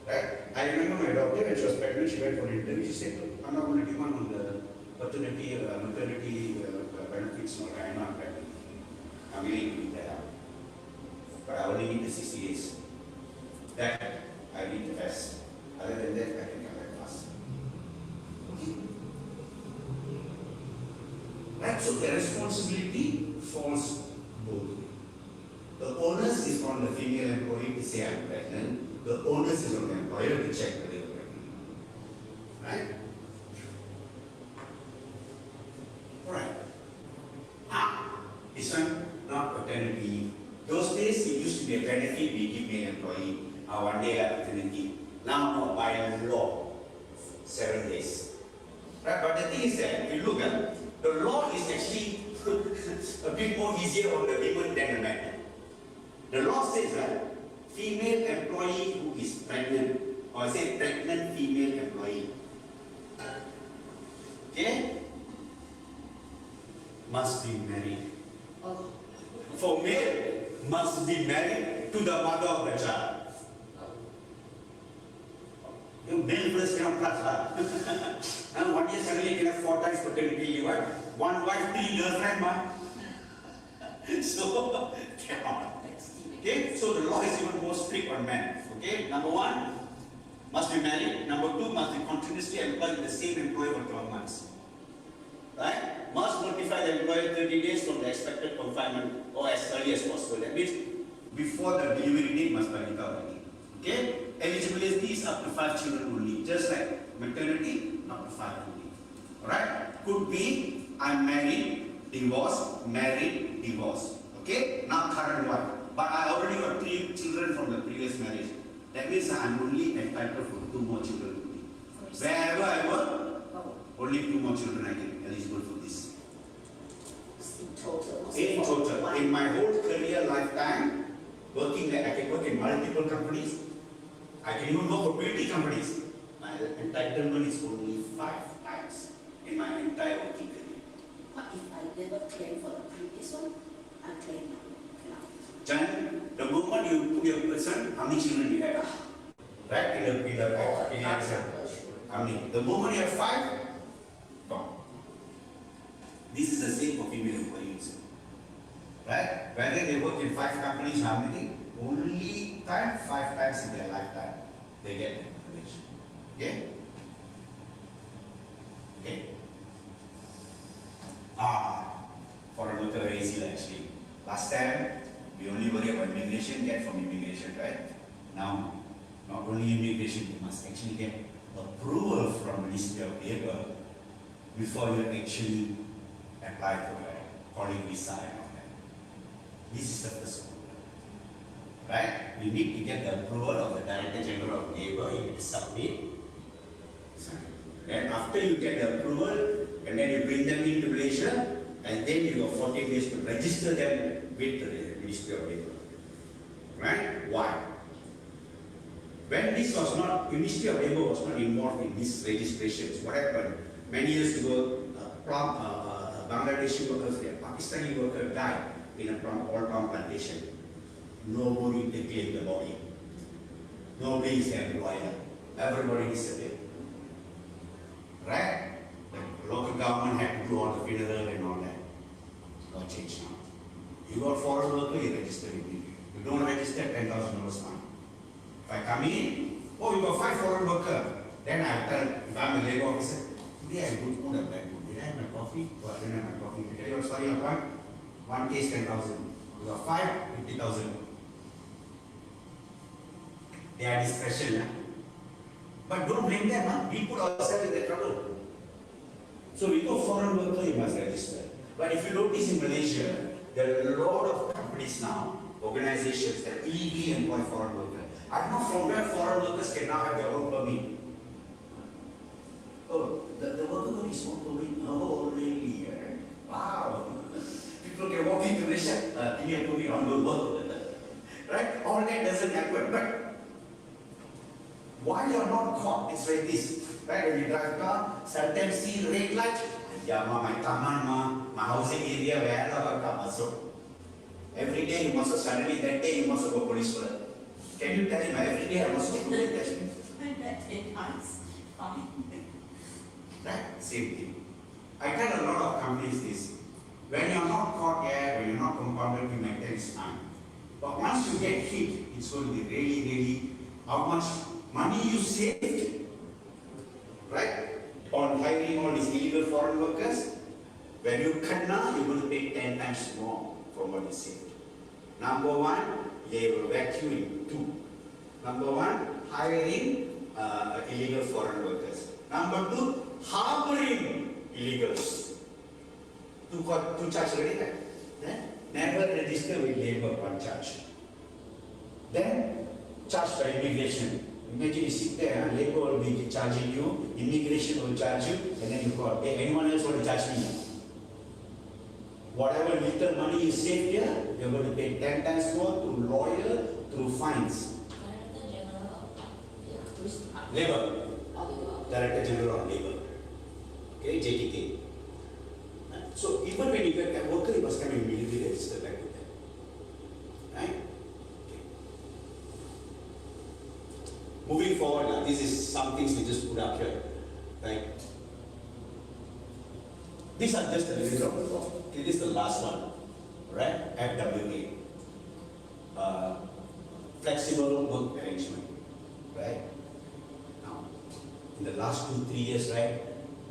[SPEAKER 1] Right? I remember my daughter when she was pregnant, she went for an interview, she said, I'm not going to demand on the paternity, maternity benefits, no, I'm not pregnant. I'm willing to do that. But I only need the 60 days. That I need to test. Other than that, I can come back fast. Okay? Right? So the responsibility falls both. The onus is on the female employee to say I'm pregnant. The onus is on the employer to check whether you're pregnant. Right? Alright. This one, not paternity leave. Those days it used to be a benefit we give the employee 1 day like paternity. Now no, by law, 7 days. Right? But the thing is that if you look at the law is actually a bit more easier on the women than the men. The law says that female employee who is pregnant, or I say pregnant female employee, okay, must be married. For male, must be married to the mother of the child. You male first cannot plus. And 1 year suddenly you can have 4 times paternity leave. One wife, 3 girlfriend, so cannot. Okay, so the law is even more strict on men. Okay, number 1, must be married. Number 2, must be continuously employed with the same employer for 12 months. Right? Must notify the employer 30 days from the expected confinement or as early as possible. That means before the delivery date must be already. Okay? Eligibility is up to 5 children only. Just like maternity, up to 5 only. Alright? Could be I'm married, divorced, married, divorced. Okay? Not current one. But I already got 3 children from the previous marriage. That means I'm only entitled for 2 more children only. Wherever I work, only 2 more children I can eligible for this. In total. In my whole career lifetime, working there, I can work in multiple companies. I can even work for 20 companies. My entitlement is only 5 times in my entire working career.
[SPEAKER 2] What if I never claim for the previous one? I claim now.
[SPEAKER 1] Then the moment you put your person, how many children you have? Right? In the how many? The moment you have 5, gone. This is the same for female employees. Right? Whether they work in 5 companies, how many? Only 5 times in their lifetime they get the information. Okay? Okay? For a local very easy actually. Last time we only worry about immigration, get from immigration, right? Now, not only immigration, you must actually get approval from Ministry of Labour before you actually apply for a calling visa and all that. This is the first one. Right? We need to get the approval of the Director General of Labour, you need to submit. And after you get the approval, and then you bring them into Malaysia, and then you got 14 days to register them with the Ministry of Labour. Right? Why? When this was not, Ministry of Labour was not involved in these registrations, what happened? Many years ago, Bangladeshi workers, a Pakistani worker died in a oil palm plantation. Nobody declared the body. Nobody is an employer. Everybody disappeared. Right? The local government had to do all the funeral and all that. No change now. You got foreign worker, you register immediately. You don't register, $10,000 fine. If I come in, oh, you got 5 foreign workers. Then I tell, if I'm a labor officer, today I good food and bad food. Did I have my coffee? Oh, I didn't have my coffee. I tell you, sorry, one case 10,000. You got 5, 50,000. They are discretion. But don't blame them. Huh? We put ourselves in the trouble. So we go foreign worker, you must register. But if you notice in Malaysia, there are a lot of companies now, organizations that illegally employ foreign workers. I don't know from where foreign workers can now have their own permit. Oh, the worker permit is not permit. Oh, really? Wow. People can walk into Malaysia, give me a permit on the work. Right? All that doesn't happen. But why you are not caught? It's like this. Right? When you drive car, sometimes see red light. Yeah, my taman, my housing area, where I masuk. Every day you must suddenly that day you must go police work. Can you tell him every day I must go to the test? Fine. Right? Same thing. I tell a lot of companies this. When you are not caught yet, when you are not compounded, you may tell it's fine. But once you get hit, it's going to be really, really how much money you saved, right? On hiring all these illegal foreign workers. When you kena, you're going to pay 10 times more from what you saved. Number one, they will vacuum in 2. Number one, hiring illegal foreign workers. Number 2, harboring illegals. Two charge already, right? Never register with labor, 1 charge. Then, charge for immigration. Imagine you sit there, labor will be charging you, immigration will charge you, and then you call, hey, anyone else want to charge me? Whatever little money you save here, you're going to pay 10 times more through lawyer, through fines. Labor. Director General of Labor. Okay, JTK. So even when you get a worker, you must come immediately register back with them. Right? Okay. Moving forward now, this is some things we just put up here. Right? These are just a little of the law. Okay, this is the last one. Right? FWA. Flexible work arrangement. Right? Now, in the last 2-3 years, right?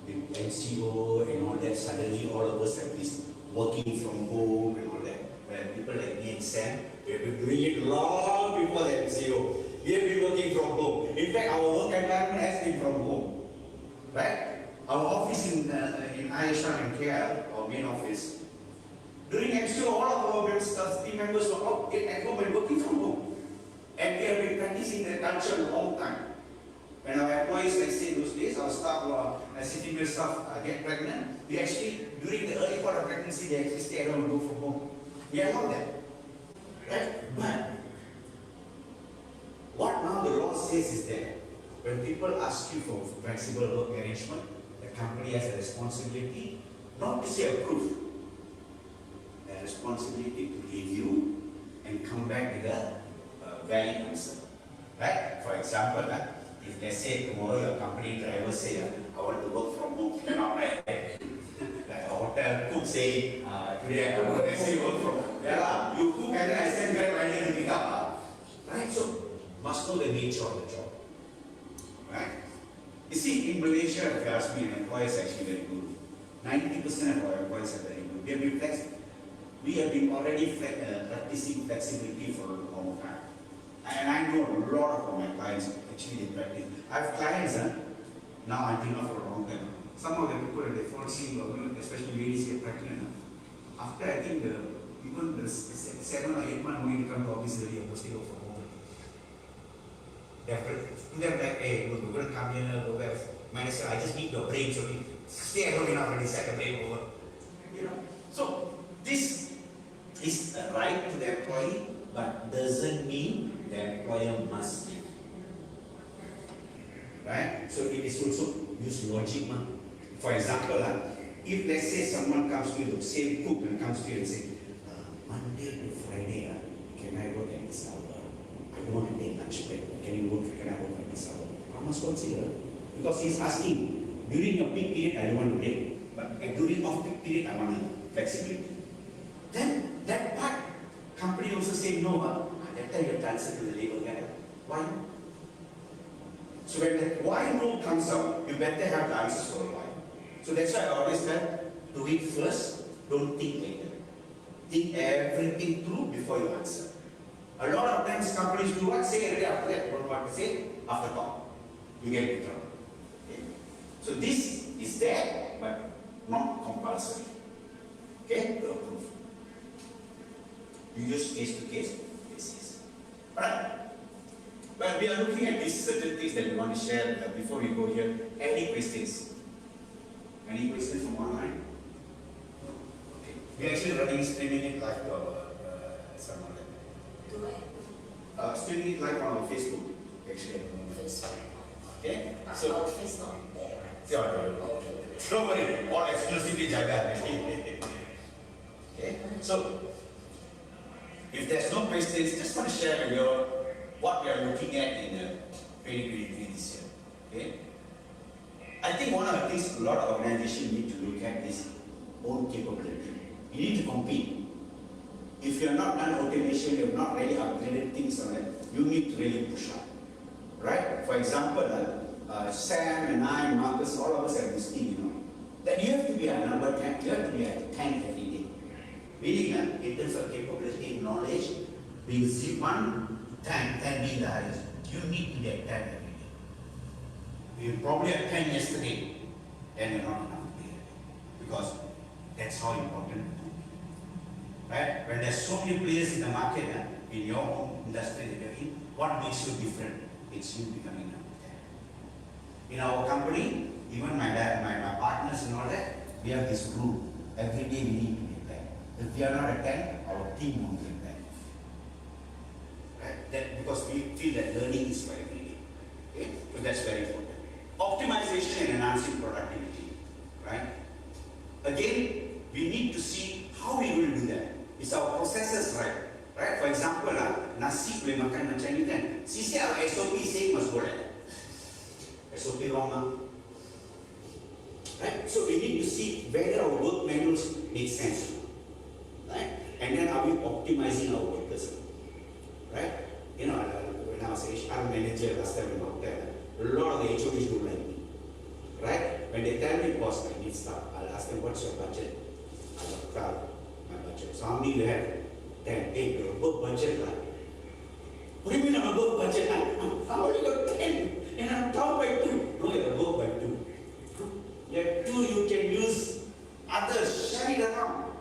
[SPEAKER 1] With NCO and all that, suddenly all of us have this working from home and all that. Where people like me and Sam, we have been doing it long before the NCO. We have been working from home. In fact, our work environment has been from home. Right? Our office in Aisha and KL, our main office, during NCO, all of our team members were out at home and working from home. And we have been practicing that culture a long time. When our employees, let's say those days, our staff, as female staff get pregnant, we actually, during the early part of pregnancy, they actually stay at home and go from home. We allow that. Right? But what now the law says is that when people ask you for flexible work arrangement, the company has a responsibility not to say approve, a responsibility to review and come back with a valid answer. Right? For example, if they say tomorrow your company driver say, I want to work from home, cannot, right? Like a hotel cook say, today I want to work from home. Yeah, you cook and then I send back and then pick up. Right? So, must know the nature of the job. Right? You see, in Malaysia, if you ask me, an employer is actually very good. 90% of our employees are very good. We have been flexible. We have been already practicing flexibility for a long time. And I know a lot of my clients actually they practice. I have clients, now I've been out for a long time. Some of the people at the fall sick, especially ladies get pregnant. After I think even the 7 or 8 months when you come to office early, I'm still from home. They're like, hey, we're going to come here, go back. Manager, I just need your brain, so we stay at home enough and set a break over. You know? So this is a right to the employee, but doesn't mean the employer must give. right? So it is also use logic. For example, if let's say someone comes to you, the same cook and comes to you and say, Monday to Friday, can I work at this hour? I don't want to take lunch break. Can I work at this hour? I must consider, because he's asking, during your peak period, I don't want to take, but during off-peak period, I want flexibility. Then that part, company also say no, that time you have to answer to the labor guy. Why? So when that why no comes out, you better have the answers for why. So that's why I always tell, do it first, don't think later. Think everything through before you answer. A lot of times companies do what? Say already after that, don't want to say after talk. You get in trouble. Okay? So this is there, but not compulsory. Okay? To approve. You use case-to-case basis. Alright. Well, we are looking at these certain things that we want to share before we go here. Any questions? Any questions from online? Okay. We're actually running streaming it live to our someone.
[SPEAKER 2] Do I?
[SPEAKER 1] Streaming it live on our Facebook, actually.
[SPEAKER 2] Facebook.
[SPEAKER 1] Okay?
[SPEAKER 2] So our face not there, right?
[SPEAKER 1] Yeah, don't worry, all exclusively jaga. Okay? So, if there's no questions, just want to share with you what we are looking at in 2023 this year. Okay? I think one of the things a lot of organizations need to look at is own capability. You need to compete. If you're not done automation, you've not really upgraded things on it, you need to really push up. Right? For example, Sam and I, Marcus, all of us have this thing, that you have to be a number 10, you have to be a 10 every day. Meaning, in terms of capability, knowledge, being 1, 10 being the highest, you need to get 10 every day. You probably had 10 yesterday, then you're not enough today. Because that's how important it is. Right? When there's so many players in the market, in your own industry that you're in, what makes you different? It's you becoming number 10. In our company, even my partners and all that, we have this group. Every day we need to be 10. If we are not at 10, our team won't be 10. Right? That, because we feel that learning is for every day. Okay? So that's very important. Optimization and enhancing productivity. Right? Again, we need to see how we will do that. Is our processes right? Right? For example, nasi boleh makan macam ni kan? Sisi our SOP say must go like that. SOP wrong. Right? So we need to see whether our work manuals make sense. Right? And then are we optimizing our workers? Right? When I was HR manager last time in hotel, a lot of the HODs don't like me. Right? When they tell me, boss, I need stuff, I'll ask them, what's your budget? I'll tell my budget. So how many do you have? 10. Hey, you're above budget. What do you mean I'm above budget? I only got 10 and I'm down by 2. No, you're above by 2. You have 2, you can use others, share it around.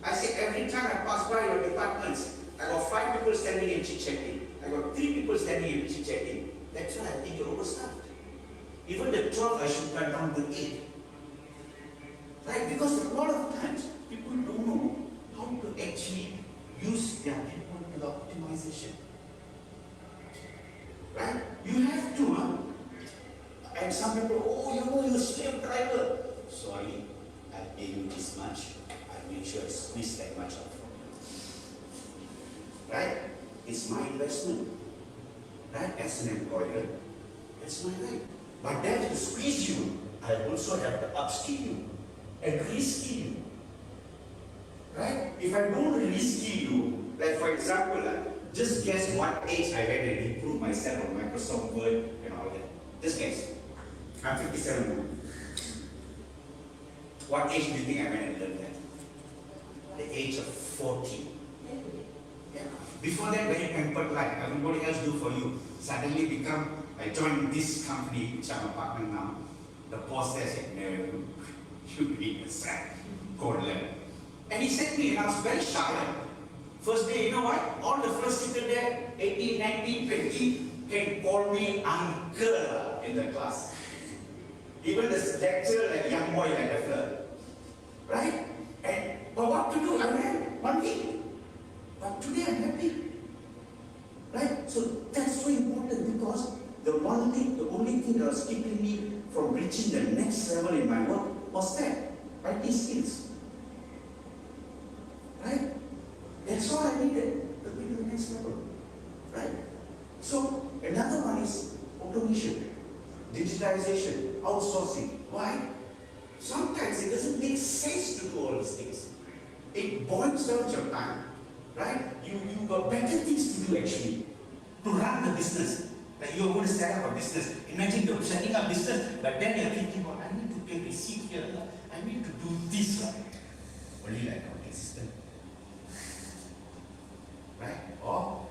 [SPEAKER 1] I say every time I pass by your departments, I got 5 people standing and chit-chatting. I got 3 people standing and chit-chatting. That's why I think you're overstaffed. Even the 12, I should cut down to 8. Right? Because a lot of times, people don't know how to actually use their people to the optimization. Right? You have to, and some people, you're a slave driver. Sorry, I pay you this much. I make sure I squeeze that much out from you. Right? It's my investment. Right? As an employer, it's my right. But then to squeeze you, I also have to upskill you and reskill you. Right? If I don't reskill you, like for example, just guess what age I went and improved myself on Microsoft Word and all that. Just guess. I'm 57 now. What age do you think I went and learned that? The age of 40. Yeah. Before that, very pampered life. Everybody else do for you. Suddenly I joined this company, which I'm a partner now. The boss there said, no, you be a sack. Go learn. And he said to me, and I was very shy. First day, you know what? All the first people there, 18, 19, 20, can call me uncle in the class. Even the lecturer, like young boy like the flirt. Right? But what to do? I ran 1 week. But today I'm happy. Right? So that's so important because the only thing that was keeping me from reaching the next level in my work was that IT skills. Right? That's all I needed to be to the next level. Right? So another one is automation, digitization, outsourcing. Why? Sometimes it doesn't make sense to do all these things. It boils down your time. Right? You got better things to do actually. To run the business. Like you're going to set up a business. Imagine you're setting up business, but then you're thinking, well, I need to pay receipt here. I need to do this. Only like accounting system. Right? Or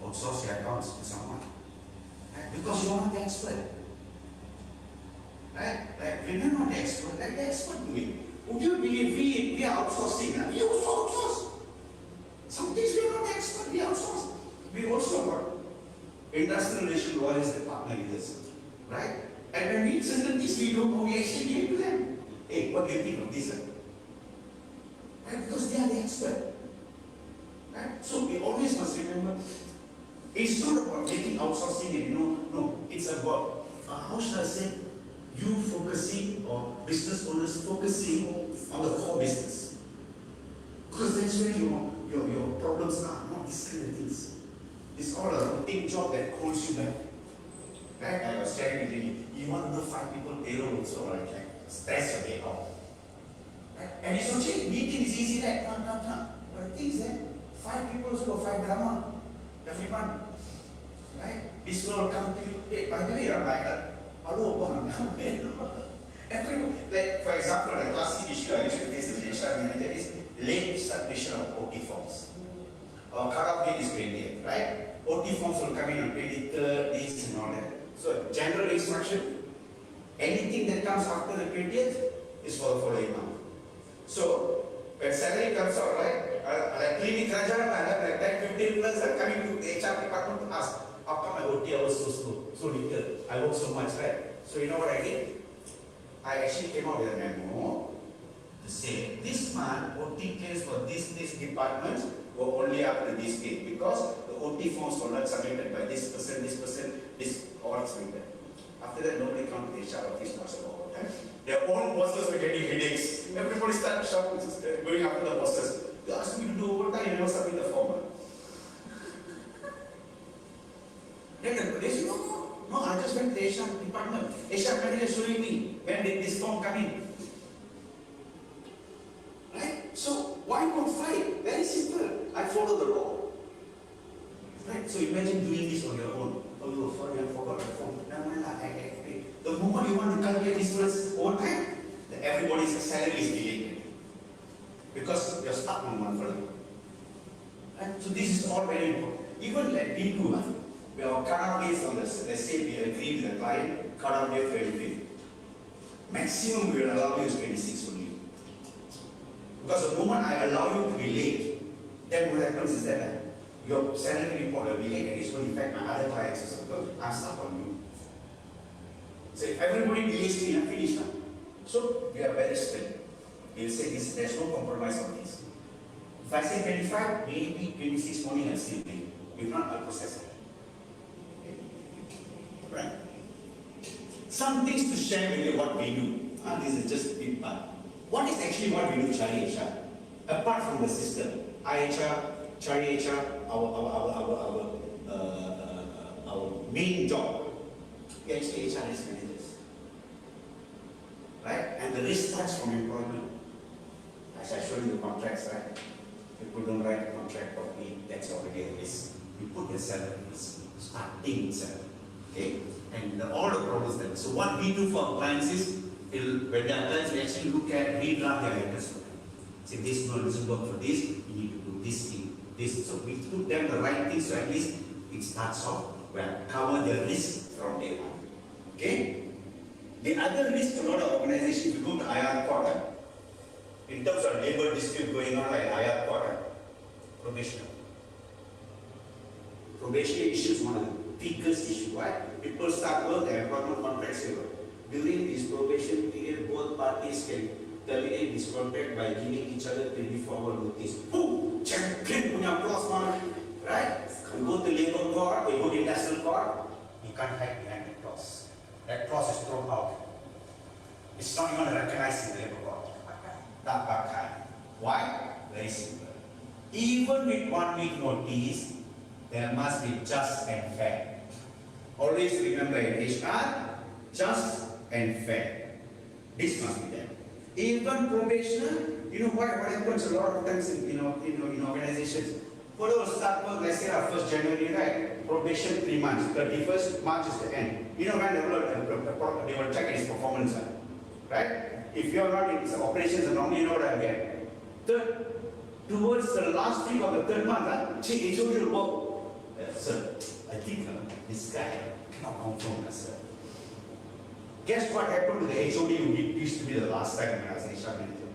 [SPEAKER 1] outsource your accounts to someone. Right? Because you're not the expert. Right? Like when you're not the expert, like the expert do it. Would you believe we are outsourcing? We also outsource. Some things we are not the expert, we outsource. We also got industrial relation lawyers that partner with us. Right? And when we certain things we don't know, we actually give it to them. Hey, what do you think of this? Right? Because they are the expert. Right? So we always must remember, it's not about getting outsourcing it, no, it's about, how should I say, you focusing or business owners focusing on the core business. Because that's where your problems are, not these kind of things. It's all a routine job that holds you back. Right? I was sharing with you, you want to know 5 people payroll also, right? Like, stress your day out. Right? And it's okay, meeting is easy, right? No. But the thing is that 5 people also got 5 drama every month. Right? This will come to you, hey, by the way, I'm like that. Hello, everyone, like, for example, the classic issue I used to face with HR manager is late submission of OT forms. Cut-off date is 20th, right? OT forms will come in on 23rd, this and all that. So, general instruction, anything that comes after the 20th is for the following month. So, when salary comes out, right? Like clinic Raja, I have like 10, 15 plus are coming to the HR department to ask, how come my OT hours so slow, so little? I work so much, right? So, you know what I did? I actually came out with a memo to say, this month, OT claims for this department were only up to this date because the OT forms were not submitted by this person, this all submitted. After that, nobody come to the HR office much about overtime. Their own bosses were getting headaches. Everybody started shouting, going after the bosses. They asked me to do overtime, you never submit the form. Then they said, no, I just went to the HR department. HR manager showing me when did this form come in. Right? So why not fight? Very simple. I follow the law. Right? So imagine doing this on your own. Oh, sorry, I forgot the form. The moment you want to calculate this first overtime, then everybody's salary is delayed. Because you're stuck on one further. Right? So this is all very important. Even like we do, we have cut-off dates on this. Let's say we agree with the client, cut-off date 25th. Maximum we will allow you is 26 only. Because the moment I allow you to be late, then what happens is that your salary report will be late and it's going to affect my other clients or something. I'm stuck on you. So if everybody delays me, I'm finished now. So we are very strict. We'll say this, there's no compromise on this. If I say 25, maybe 26 morning I'll still pay. If not, I'll process it. Right? Some things to share with you what we do. This is just a big part. What is actually what we do, Chari HR? Apart from the system, IHR, Chari HR, our main job, we actually HR risk managers. Right? And the risk starts from employment. As I showed you the contracts, right? People don't write a contract properly, that's already a risk. You put yourself in risk, starting itself. Okay? And all the problems there. So what we do for our clients is, when their clients, we actually look at, redraft their letters for them. Say this doesn't work for this, you need to do this thing, this. So we put them the right thing, so at least it starts off, well, cover the risk from day one. Okay? The other risk to a lot of organizations, if you go to IR court, in terms of labor dispute going on like IR court, probation. Probation issue is one of the biggest issues. Why? People start work, their employment contracts over. During this probation period, both parties can terminate this contract by giving each other 24-hour notice. Boom! Champion punya applause, man. Right? You go to labor court, you go to industrial court, you can't hide behind the clause. That clause is thrown out. It's not even recognized in the labor court. That bakai. Why? Very simple. Even with 1 week notice, there must be just and fair. Always remember in HR, just and fair. This must be there. Even probationer, you know what happens a lot of times in organizations. Follow start work, let's say 1st January, right? Probation 3 months. 31st March is the end. You know when they will check his performance, right? If you are not in operations, normally you know what I get. Towards the last week of the 3rd month, HOD will work. Sir, I think this guy cannot confirm us, sir. Guess what happened to the HOD who used to be the last time when I was HR manager?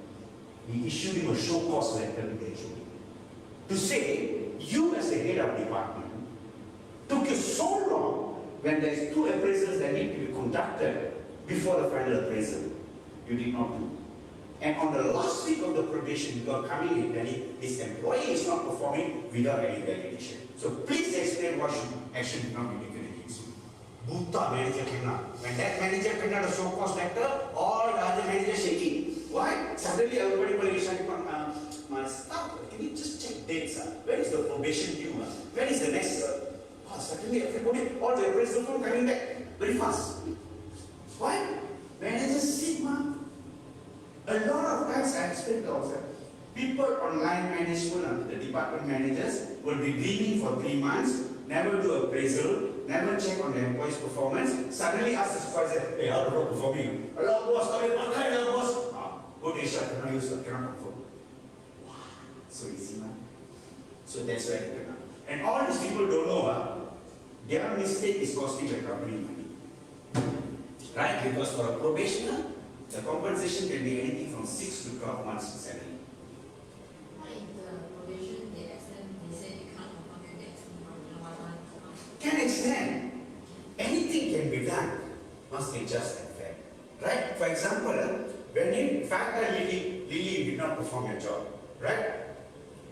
[SPEAKER 1] He issued him a show cause letter to the HOD to say, you as the head of department took you so long when there is 2 appraisals that need to be conducted before the final appraisal. You did not do. And on the last week of the probation, you are coming in telling this employee is not performing without any validation. So please explain what action did not be taken against you. Buta manager cannot. When that manager cannot a show cause letter, all the other managers shaking. Why? Suddenly everybody will be saying, stop. Can you just check dates? Where is the probation due? Where is the next? Suddenly everybody, all the appraisal from coming back very fast. Why? Managers sit, A lot of times I explained also, people on line management, the department managers, will be dreaming for 3 months, never do appraisal, never check on the employee's performance, suddenly ask the supervisor, hey, how are you performing? Hello boss, hello boss. Go to HR, cannot use it, cannot perform. Wow, so easy, man. So that's why it cannot. And all these people don't know, their mistake is costing the company money. Right? Because for a probationer, the compensation can be anything from 6 to 12 months salary.
[SPEAKER 3] Why in the probation they say they can't perform your next month?
[SPEAKER 1] Can extend. Anything can be done. Must be just and fair. Right? For example, when in fact Lily did not perform your job, right?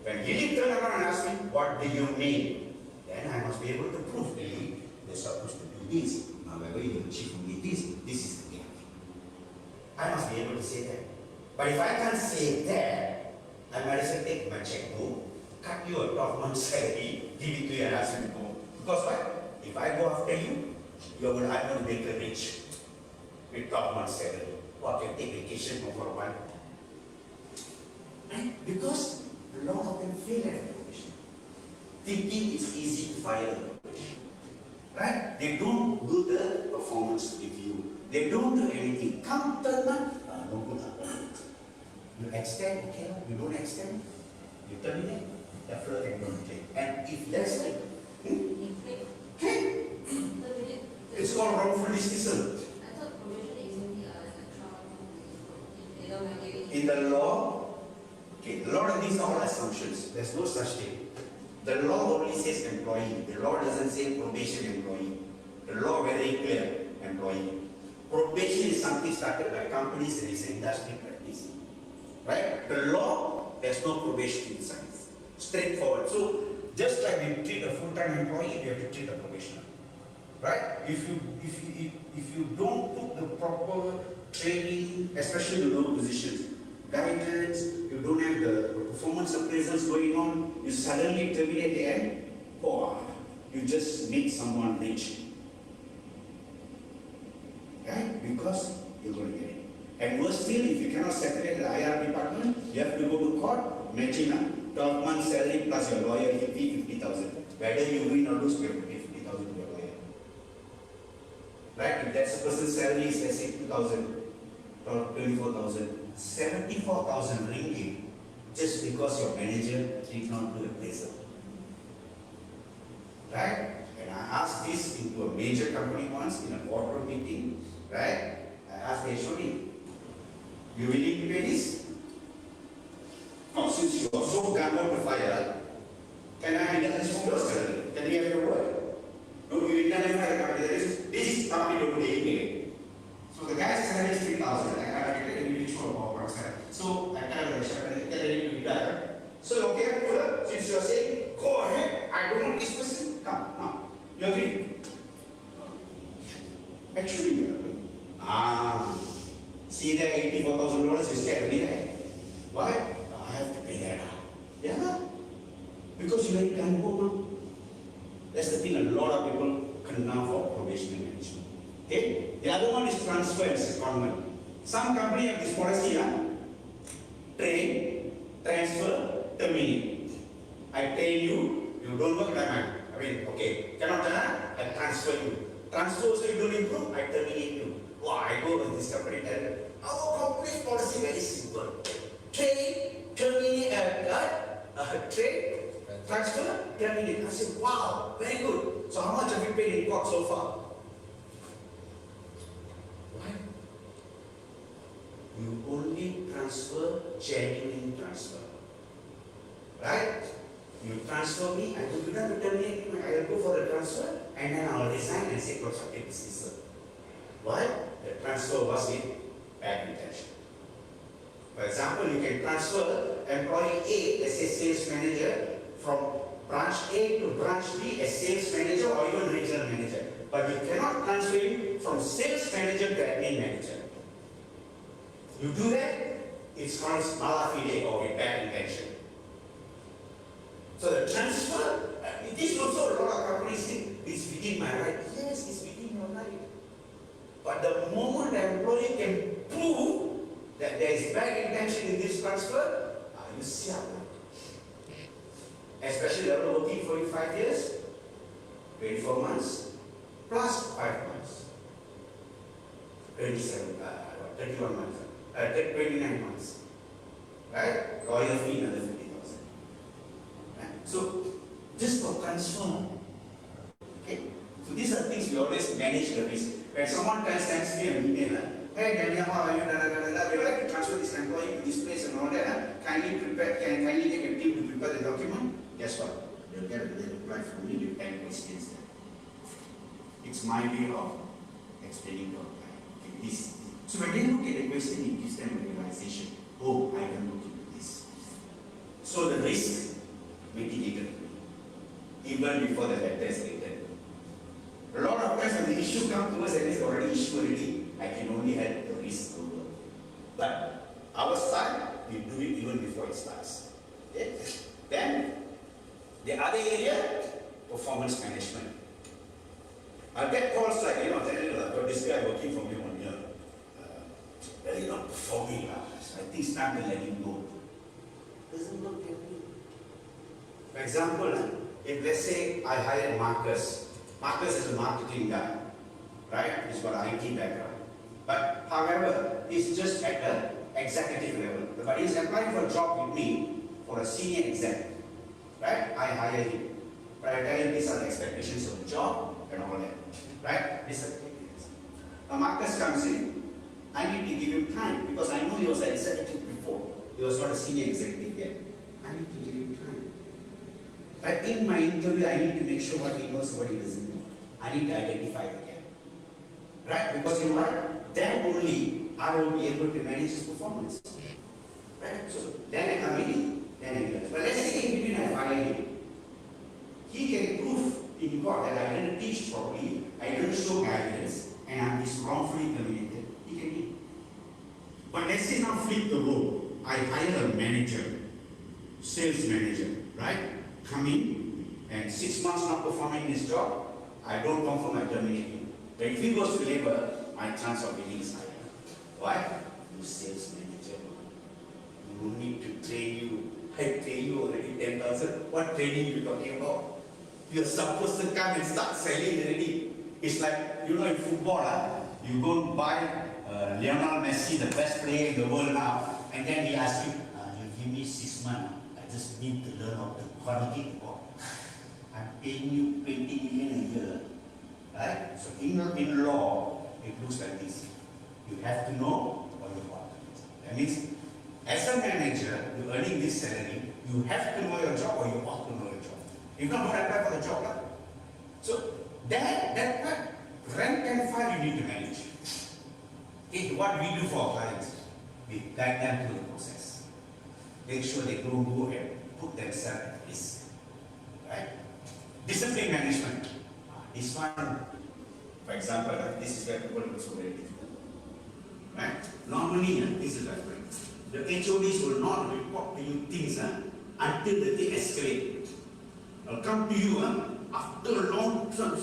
[SPEAKER 1] When Lily turned around and asked me, what do you mean? Then I must be able to prove, Lily, they're supposed to do this. However, you achieve only this is the gap. I must be able to say that. But if I can't say that, I might as well take my checkbook, cut you a 12-month salary, give it to you and ask you to go. Because what? If I go after you, I'm going to make a rich with 12-month salary. Or I can take vacation for a while. Right? Because a lot of them fail at the probation. Thinking it's easy to fire them. Right? They don't do the performance review. They don't do anything. Come 3rd month, no good. You extend, okay. You don't extend, you terminate, the floor can go claim. And if there's like, it's called wrongful dismissal.
[SPEAKER 3] I thought probation agency are like a trial.
[SPEAKER 1] In the law, okay, a lot of these are all assumptions. There's no such thing. The law only says employee. The law doesn't say probation employee. The law very clear, employee. Probation is something started by companies and it's an industry practice. Right? The law, there's no probation inside. Straightforward. So, just like we treat a full-time employee, we have to treat a probationer. Right? If you don't put the proper training, especially in low positions, guidance, you don't have the performance appraisals going on, you suddenly terminate the end, you just make someone rich. Right? Because you're going to get it. And worse still, if you cannot separate the IR department, you have to go to court, matching 12 months salary plus your lawyer fee 50,000. Whether you win or lose, you have to pay 50,000 to your lawyer. Right? If that's the person's salary is, let's say, 2,000 or 24,000, 74,000 ringgit just because your manager did not do appraisal. Right? And I asked this into a major company once in a boardroom meeting. Right? I asked the HOD, you willing to pay this? No, since you are so gung-ho to fire, can I handle this from your salary? Can you have your word? No, you indemnify the company. This is company don't pay anything. So the guy's salary is 3,000. I can't get any ritual about one salary. So I can't get ready to retire. So okay, since you are saying, go ahead, I don't want this person, come, now. You agree? Actually, see that $84,000 is scared me there. Why? I have to pay that. Yeah. Because you ain't done more. That's the thing, a lot of people condemn for probation management. Okay? The other one is transfer and secondment. Some company have this policy, train, transfer, terminate. I train you, you don't work, I mean, okay, cannot, I transfer you. Transfer so you don't improve, I terminate you. Wow, I go to this company, tell them, our company's policy very simple. Train, terminate, train, transfer, terminate. I said, wow, very good. So how much have you paid in court so far? Why? You only transfer genuine transfer. Right? You transfer me, I do not terminate me, I will go for the transfer and then I will resign and say constructive dismissal. Why? The transfer was with bad intention. For example, you can transfer employee A as a sales manager from branch A to branch B as sales manager or even regional manager. But you cannot transfer him from sales manager to admin manager. You do that, it's called mala fide or with bad intention. So the transfer, it is also a lot of companies think it's within my right. Yes, it's within your right. But the moment the employee can prove that there is bad intention in this transfer, you see how. Especially after working for you 5 years, 24 months, plus 5 months, 31 months, 29 months, right? Lawyer fee another 50,000. Right? So, just for transfer, okay? So these are things we always manage the risk. When someone sends me an email, hey Daniel, how are you? We would like to transfer this employee to this place and all that. Kindly take a team to prepare the document. Guess what? They'll get a reply from me with 10 questions. It's my way of explaining to our client. Okay, this. So when they look at the question, it gives them a realization. Oh, I can look into this. So the risk mitigated even before the letter is written. A lot of times when the issue comes to us and it's already issue already, I can only help the risk over. But our side, we do it even before it starts. Okay? Then, the other area, performance management. I'll get calls like, telling you, got this guy working for me 1 year. He's not performing. So I think it's time to let him go. Doesn't work that way. For example, if let's say I hired Marcus. Marcus is a marketing guy, right? He's got an IT background. But however, he's just at the executive level. But he's applying for a job with me for a senior exec. Right? I hire him. But I tell him these are the expectations of the job and all that. Right? These are the things. Now Marcus comes in, I need to give him time because I know he was an executive before. He was not a senior executive yet. I need to give him time. But in my interview, I need to make sure what he knows, what he doesn't know. I need to identify the gap. Right? Because you know what? Then only I will be able to manage his performance. Right? So then I come in, then I get it. But let's say in between I fire him. He can prove in court that I didn't teach properly, I didn't show guidance, and I'm just wrongfully terminated. He can be. But let's say now flip the role. I hire a manager, sales manager, right? Come in, and 6 months not performing his job, I don't confirm, I terminate him. But if he goes to labor, my chance of winning is higher. Why? You sales manager. You need to train you. I train you already 10,000. What training are you talking about? You're supposed to come and start selling already. It's like, in football, you go and buy Lionel Messi, the best player in the world now, and then he asks you, you give me 6 months, I just need to learn how to quality ball. I'm paying you 20 million a year. Right? So in law, it looks like this. You have to know what you want. That means, as a manager, you're earning this salary, you have to know your job or you ought to know your job. If not, don't apply for the job. Right? So that part, rank and file you need to manage. Okay, what we do for our clients, we guide them through the process. Make sure they don't go and put themselves at risk. Right? Discipline management. This one, For example, this is where people are so very difficult. Right? Normally, this is like the HODs will not report to you things until the thing escalates. They'll come to you after a long time,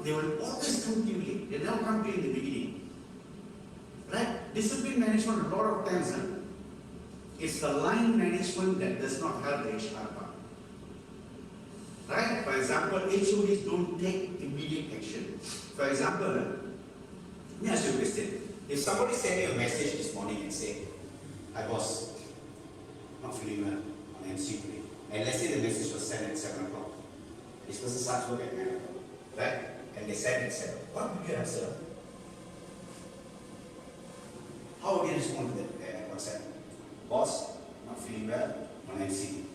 [SPEAKER 1] they will always come to you late. They never come to you in the beginning. Right? Discipline management, a lot of times, it's the line management that does not have the HR part. Right? For example, HODs don't take immediate action. For example, let me ask you a question. If somebody sent me a message this morning and say, "Hi boss, not feeling well on MC today," and let's say the message was sent at 7 o'clock. This person starts work at 9 o'clock, right? And they send at 7. What would you answer? How would you respond to that WhatsApp? "Boss, not feeling well on MC."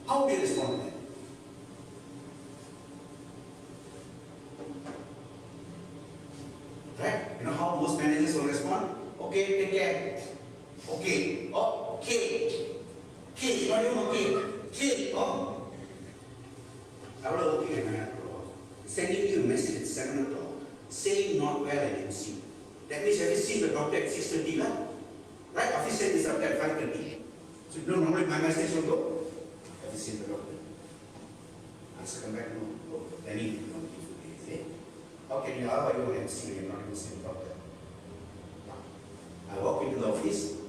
[SPEAKER 1] How would you respond to that? Right? You know how most managers will respond? "Okay, take care." "Okay." "Oh, okay." "Okay, what do you okay?" "Okay." "Oh." I was working at 9 o'clock. Sending you a message at 7 o'clock, saying not well at MC. That means have you seen the doctor at 6:30, right? Office said this after at 5:30. So you know normally my message will go, "Have you seen the doctor?" Answer come back, "No." "Oh, then you don't give me, is it? How can you, how are you on MC when you're not even seeing the doctor?" I walk into the office,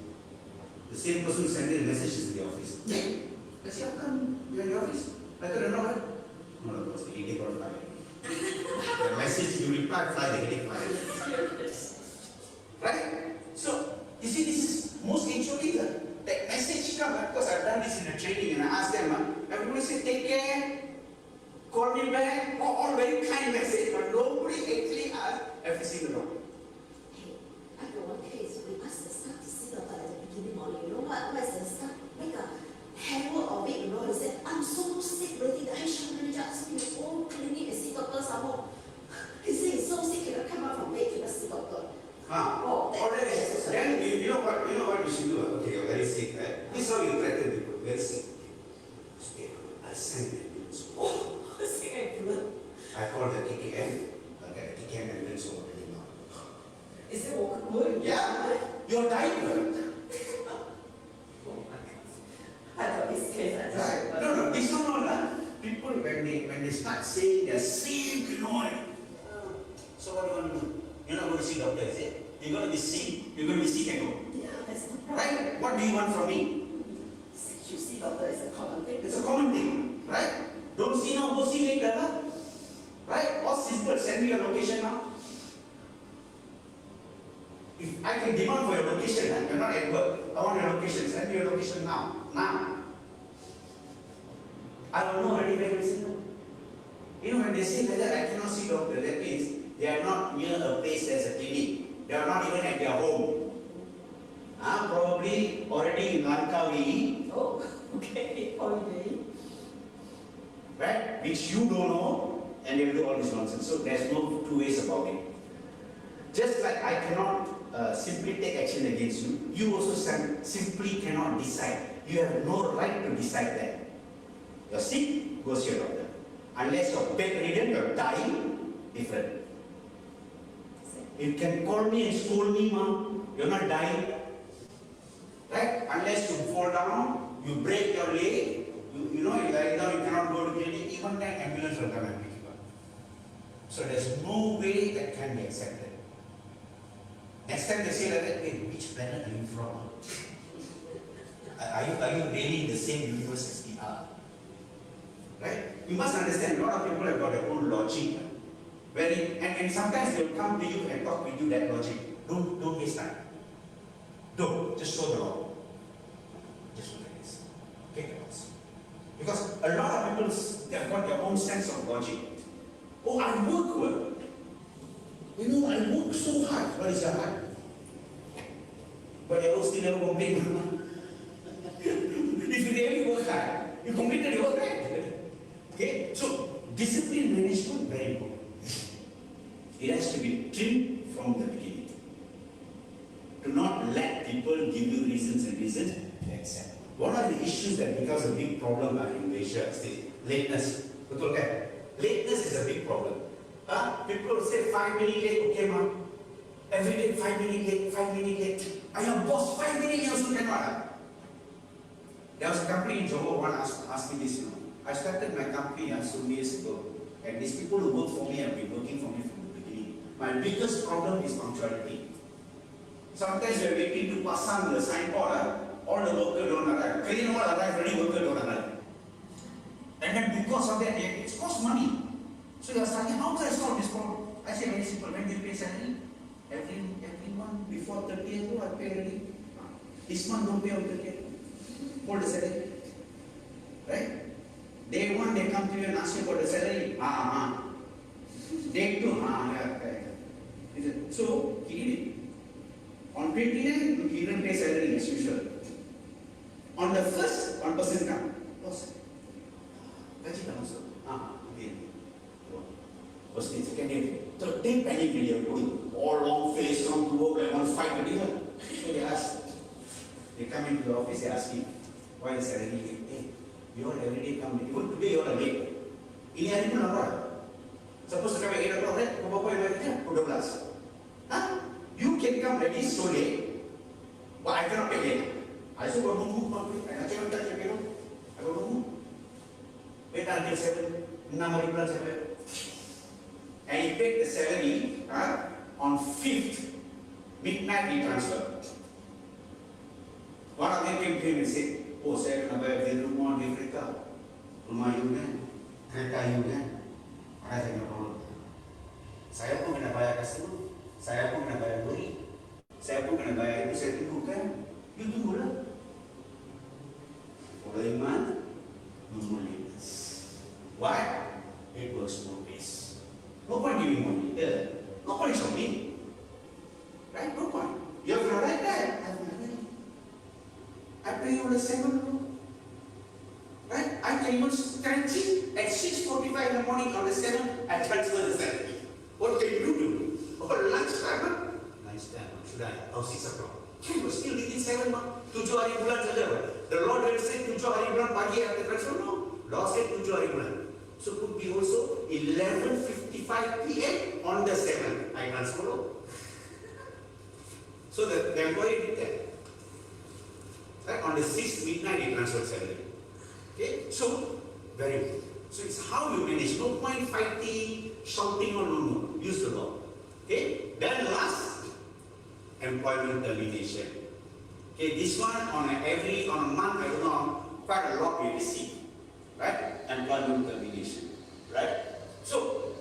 [SPEAKER 1] the same person sending the messages to the office. I say, "How come you're in the office?" "I thought you're not." "No, no, because the headache got fire." The message you reply, fly the headache fire. Right? So, you see, this is most HODs. That message come, because I've done this in the training and I ask them, everybody say, "Take care, call me back," all very kind message, but nobody actually asks, "Have you seen the doctor?"
[SPEAKER 2] Hey, I got one case. We asked the staff to see doctor at the beginning morning. You know what is the staff? Make a havoc of it, you know. He said, "I'm so sick already. The HR manager asked me to go clinic and see doctor some more." He said he's so sick, he cannot come out from bed to see doctor.
[SPEAKER 1] Then you know what you should do? Okay, you're very sick, right? This is how you threaten people. Very sick. Okay, I'll send the ambulance.
[SPEAKER 2] Oh, sick and blood.
[SPEAKER 1] I call the KKM. I'll get the KKM ambulance over to you now.
[SPEAKER 2] Is it walkable?
[SPEAKER 1] Yeah, you're dying.
[SPEAKER 2] I thought this case, I just...
[SPEAKER 1] Right. No, this one all, people when they start saying they're sick, you know, so what do you want to do? You're not going to see doctor, is it? You're going to be sick. You're going to be sick and go.
[SPEAKER 2] Yeah, that's the problem.
[SPEAKER 1] Right? What do you want from me?
[SPEAKER 2] You see doctor is a common thing.
[SPEAKER 1] It's a common thing, right? Don't see now, go see later, right? Or simple, send me your location now. If I can demand for your location, you're not at work. I want your location. Send me your location now. Now. I don't know already where you sit. You know, when they say whether I cannot see doctor, that means they are not near a place as a clinic. They are not even at their home. Probably already in Langkawi.
[SPEAKER 2] Oh, okay, holiday.
[SPEAKER 1] Right? Which you don't know, and they will do all this nonsense. So there's no two ways about it. Just like I cannot simply take action against you, you also simply cannot decide. You have no right to decide that. You're sick, go see your doctor. Unless you're bedridden, you're dying, different. You can call me and scold me, mom, you're not dying. Right? Unless you fall down, you break your leg, you know, you lie down, you cannot go to clinic, even then ambulance will come and pick you up. So there's no way that can be accepted. Next time they say like that, hey, which planet are you from? Are you really in the same universe as we are? Right? You must understand, a lot of people have got their own logic. And sometimes they'll come to you and talk with you that logic. Don't waste time. Don't. Just show the law. Just look at this. Okay, guys. Because a lot of people, they've got their own sense of logic. Oh, I work well. You know, I work so hard. What is your hard? But you still never complain. If you really work hard, you completed your work, right? Okay? So, discipline management, very important. It has to be trimmed from the beginning. Do not let people give you reasons to accept. One of the issues that becomes a big problem in Malaysia is lateness. Betul kan? Lateness is a big problem. people will say 5 minutes late, okay, ma'am. Every day 5 minutes late, 5 minutes late. I am boss, 5 minutes also cannot. There was a company in Johor, one asked me this, I started my company so many years ago, and these people who work for me have been working for me from the beginning. My biggest problem is punctuality. Sometimes we are waiting to pass on the signboard, all the workers don't arrive. Clean all arrive, ready worker don't arrive. And then because of that, it costs money. So you are starting, how can I solve this problem? I say very simple, when do you pay salary? Every month before 30th, I pay already. This month don't pay on 30th. Hold the salary. Right? Day 1 they come to you and ask you for the salary. Day 2, yeah. So he did it. On 29, he didn't pay salary as usual. On the first, 1% come. Boss. Gaji come also. Okay. First day, second day, third day, panic video. All long face, come to work, I want to fight with you. So they ask. They come into the office, they ask me, why is salary late? Hey, you all every day come late. Even today you all are late. Ini hari pun apa? Suppose to come at 8 o'clock, right? Kau bawa yang lagi? 12. You can come ready so late, but I cannot pay late. I said, go move, I cannot touch your pillow. I go move. Wait until 7, 6 hari bulan sampai. And he paid the salary on 5th, midnight he transferred. One of them came to him and said, oh, saya kena bayar di rumah di Afrika. Rumah you kan? Kereta you kan? Mana saya kena tolong. Saya pun kena bayar customer. Saya pun kena bayar beli. Saya pun kena bayar itu, saya tunggu kan? You tunggulah. Following month, no more lateness. Why? It works both ways. No point giving money. No point showing me. Right? No point. You have to write that. I pay you on the 7th. Right? I can even stretch it at 6:45 in the morning on the 7th. I transfer the salary. What can you do? Oh, lunchtime. Lunchtime. Should I? Oh, 6 o'clock. You were still within 7 months. 7 hari bulan saja. The law didn't say 7 hari bulan pagi after transfer. No. Law said 7 hari bulan. So could be also 11:55 p.m. on the 7th. I transfer. So the employee did that. Right? On the 6th midnight, he transferred salary. Okay? So, very good. So it's how you manage. No point fighting, shouting or no. Use the law. Okay? Then last, employment termination. Okay, this one on a month, I don't know, quite a lot we receive. Right? Employment termination. Right? So,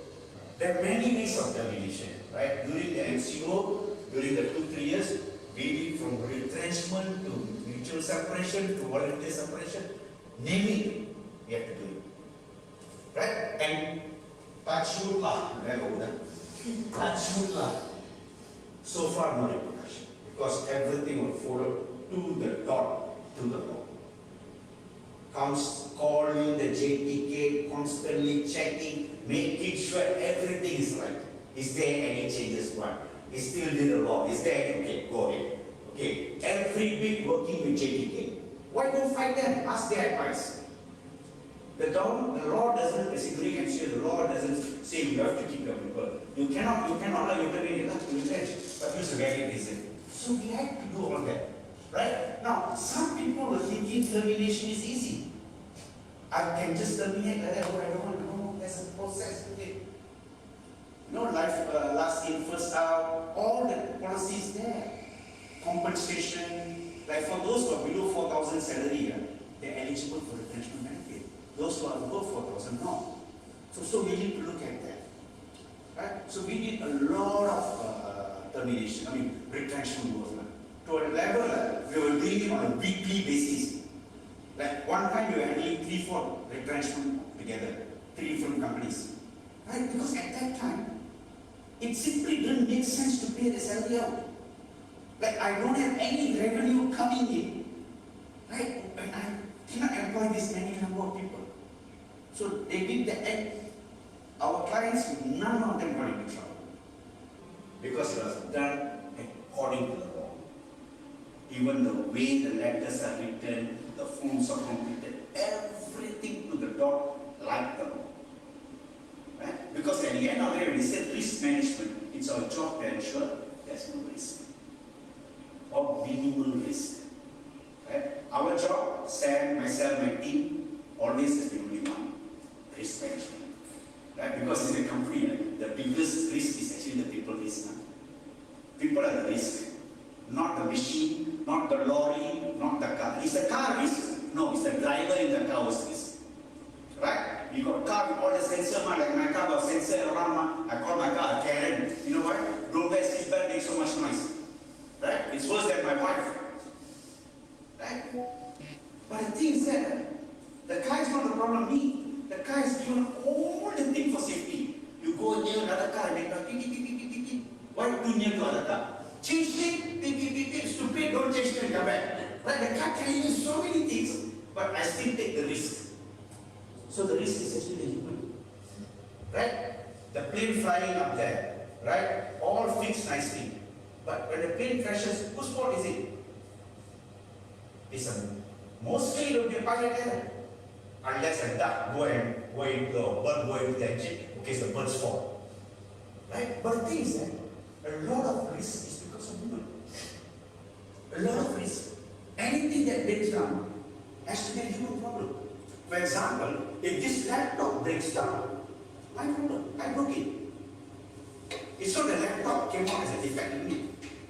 [SPEAKER 1] there are many ways of termination. Right? During the MCO, during the 2-3 years, maybe from retrenchment to mutual separation to voluntary separation, name it, we have to do it. Right? And touch wood lah, touch wood lah. So far no repercussion, because everything will follow to the dot, to the law. Calling the JTK, constantly checking, making sure everything is right. Is there any changes? One. Is still in the law? Is there? Okay, go ahead. Okay, every week working with JTK. Why don't fight them? Ask their advice. The law doesn't disagree against you. The law doesn't say you have to keep your people. You cannot allow your people to retrench, but use a valid reason. So we have to do all that. Right? Now, some people are thinking termination is easy. I can just terminate like that, I don't want to know. There's a process to it. Life last in, first out, all the policies there. Compensation, like for those who are below 4,000 salary, they're eligible for retrenchment benefit. Those who are above 4,000, no. So we need to look at that. Right? So we need a lot of termination, retrenchment movement. To a level, we were doing it on a weekly basis. Like one time we were handling 3-4 retrenchment together, 3 different companies. Right? Because at that time, it simply didn't make sense to pay the salary out. Like I don't have any revenue coming in. Right? And I cannot employ this many number of people. So they did that, and our clients, none of them got into trouble. Because it was done according to the law. Even the way the letters are written, the forms are completed, everything to the dot like the law. Right? Because at the end of the day, when we say risk management, it's our job to ensure there's no risk or minimal risk. Right? Our job, Sam, myself, my team, always has been only one: risk management. Right? Because in a company, the biggest risk is actually the people risk. People are the risk, not the machine, not the lorry, not the car. Is the car risk? No, it's the driver in the car was risk. Right? You got a car with all the sensors, like my car got sensor around, I call my car a Karen. You know what? Don't wear seatbelt, makes so much noise. Right? It's worse than my wife. Right? But the thing is that the car is not the problem, me. The car is given all the things for safety. You go near another car and they go beep, beep, beep, beep, beep, beep. Why too near to other car? Change it, beep, beep, beep, beep. Stupid, don't change it and come back. Right? The car telling you so many things, but I still take the risk. So the risk is actually the human. Right? The plane flying up there, right? All fixed nicely. But when the plane crashes, whose fault is it? It's mostly it will be a pilot error. Unless a duck go into a bird go into the engine, okay, it's the bird's fault. Right? But the thing is that a lot of risk is because of human. A lot of risk. Anything that breaks down has to be a human problem. For example, if this laptop breaks down, my problem, I broke it. It's not the laptop came out as a defect in me.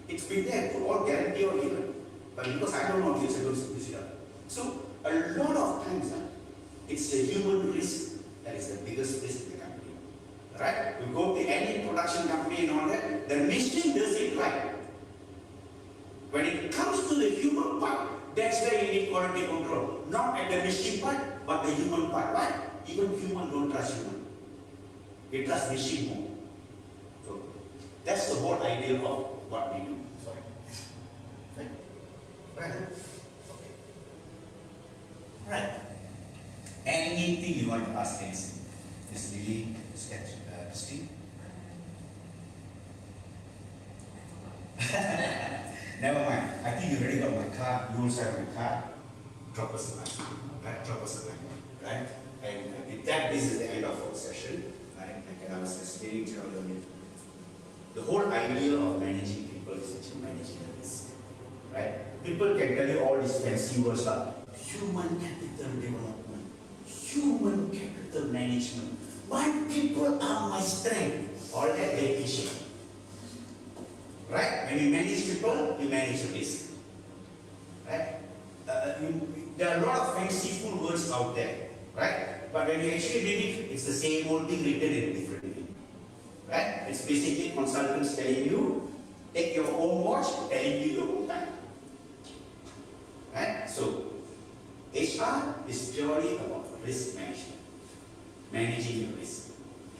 [SPEAKER 1] It's been there to all guarantee or given. But because I don't know this, I don't use it. So a lot of times, it's the human risk that is the biggest risk in the company. Right? You go to any production company and all that, the machine does it right. When it comes to the human part, that's where you need quality control. Not at the machine part, but the human part. Why? Even human don't trust human. They trust machine more. So that's the whole idea of what we do. Sorry. Right? Okay. Right. Anything you want to ask, Nancy? Miss Lily, Miss Christine? Never mind. I think you already got my card. You also have my card. Drop us a line. Right? Drop us a line. Right? And with that, this is the end of our session. Right? And I was explaining to you earlier. The whole idea of managing people is actually managing the risk. Right? People can tell you all these fancy words like human capital development, human capital management. My people are my strength. All that very cliche. Right? When you manage people, you manage the risk. Right? There are a lot of fanciful words out there. Right? But when you actually read it, it's the same old thing written in a different way. Right? It's basically consultants telling you, take your own watch, telling you your own time. Right? So, HR is purely about risk management. Managing your risk.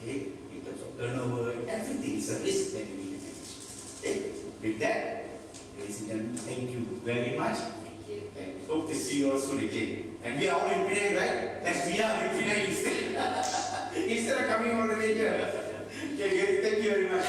[SPEAKER 1] Okay? In terms of turnover, everything is a risk that you need to manage. Okay? With that, ladies and gentlemen, thank you very much.
[SPEAKER 3] Thank you.
[SPEAKER 1] And hope to see you all soon again. And we are all in Penang, right? Let's be up in Penang instead. Instead of coming all the way here. Okay, thank you very much.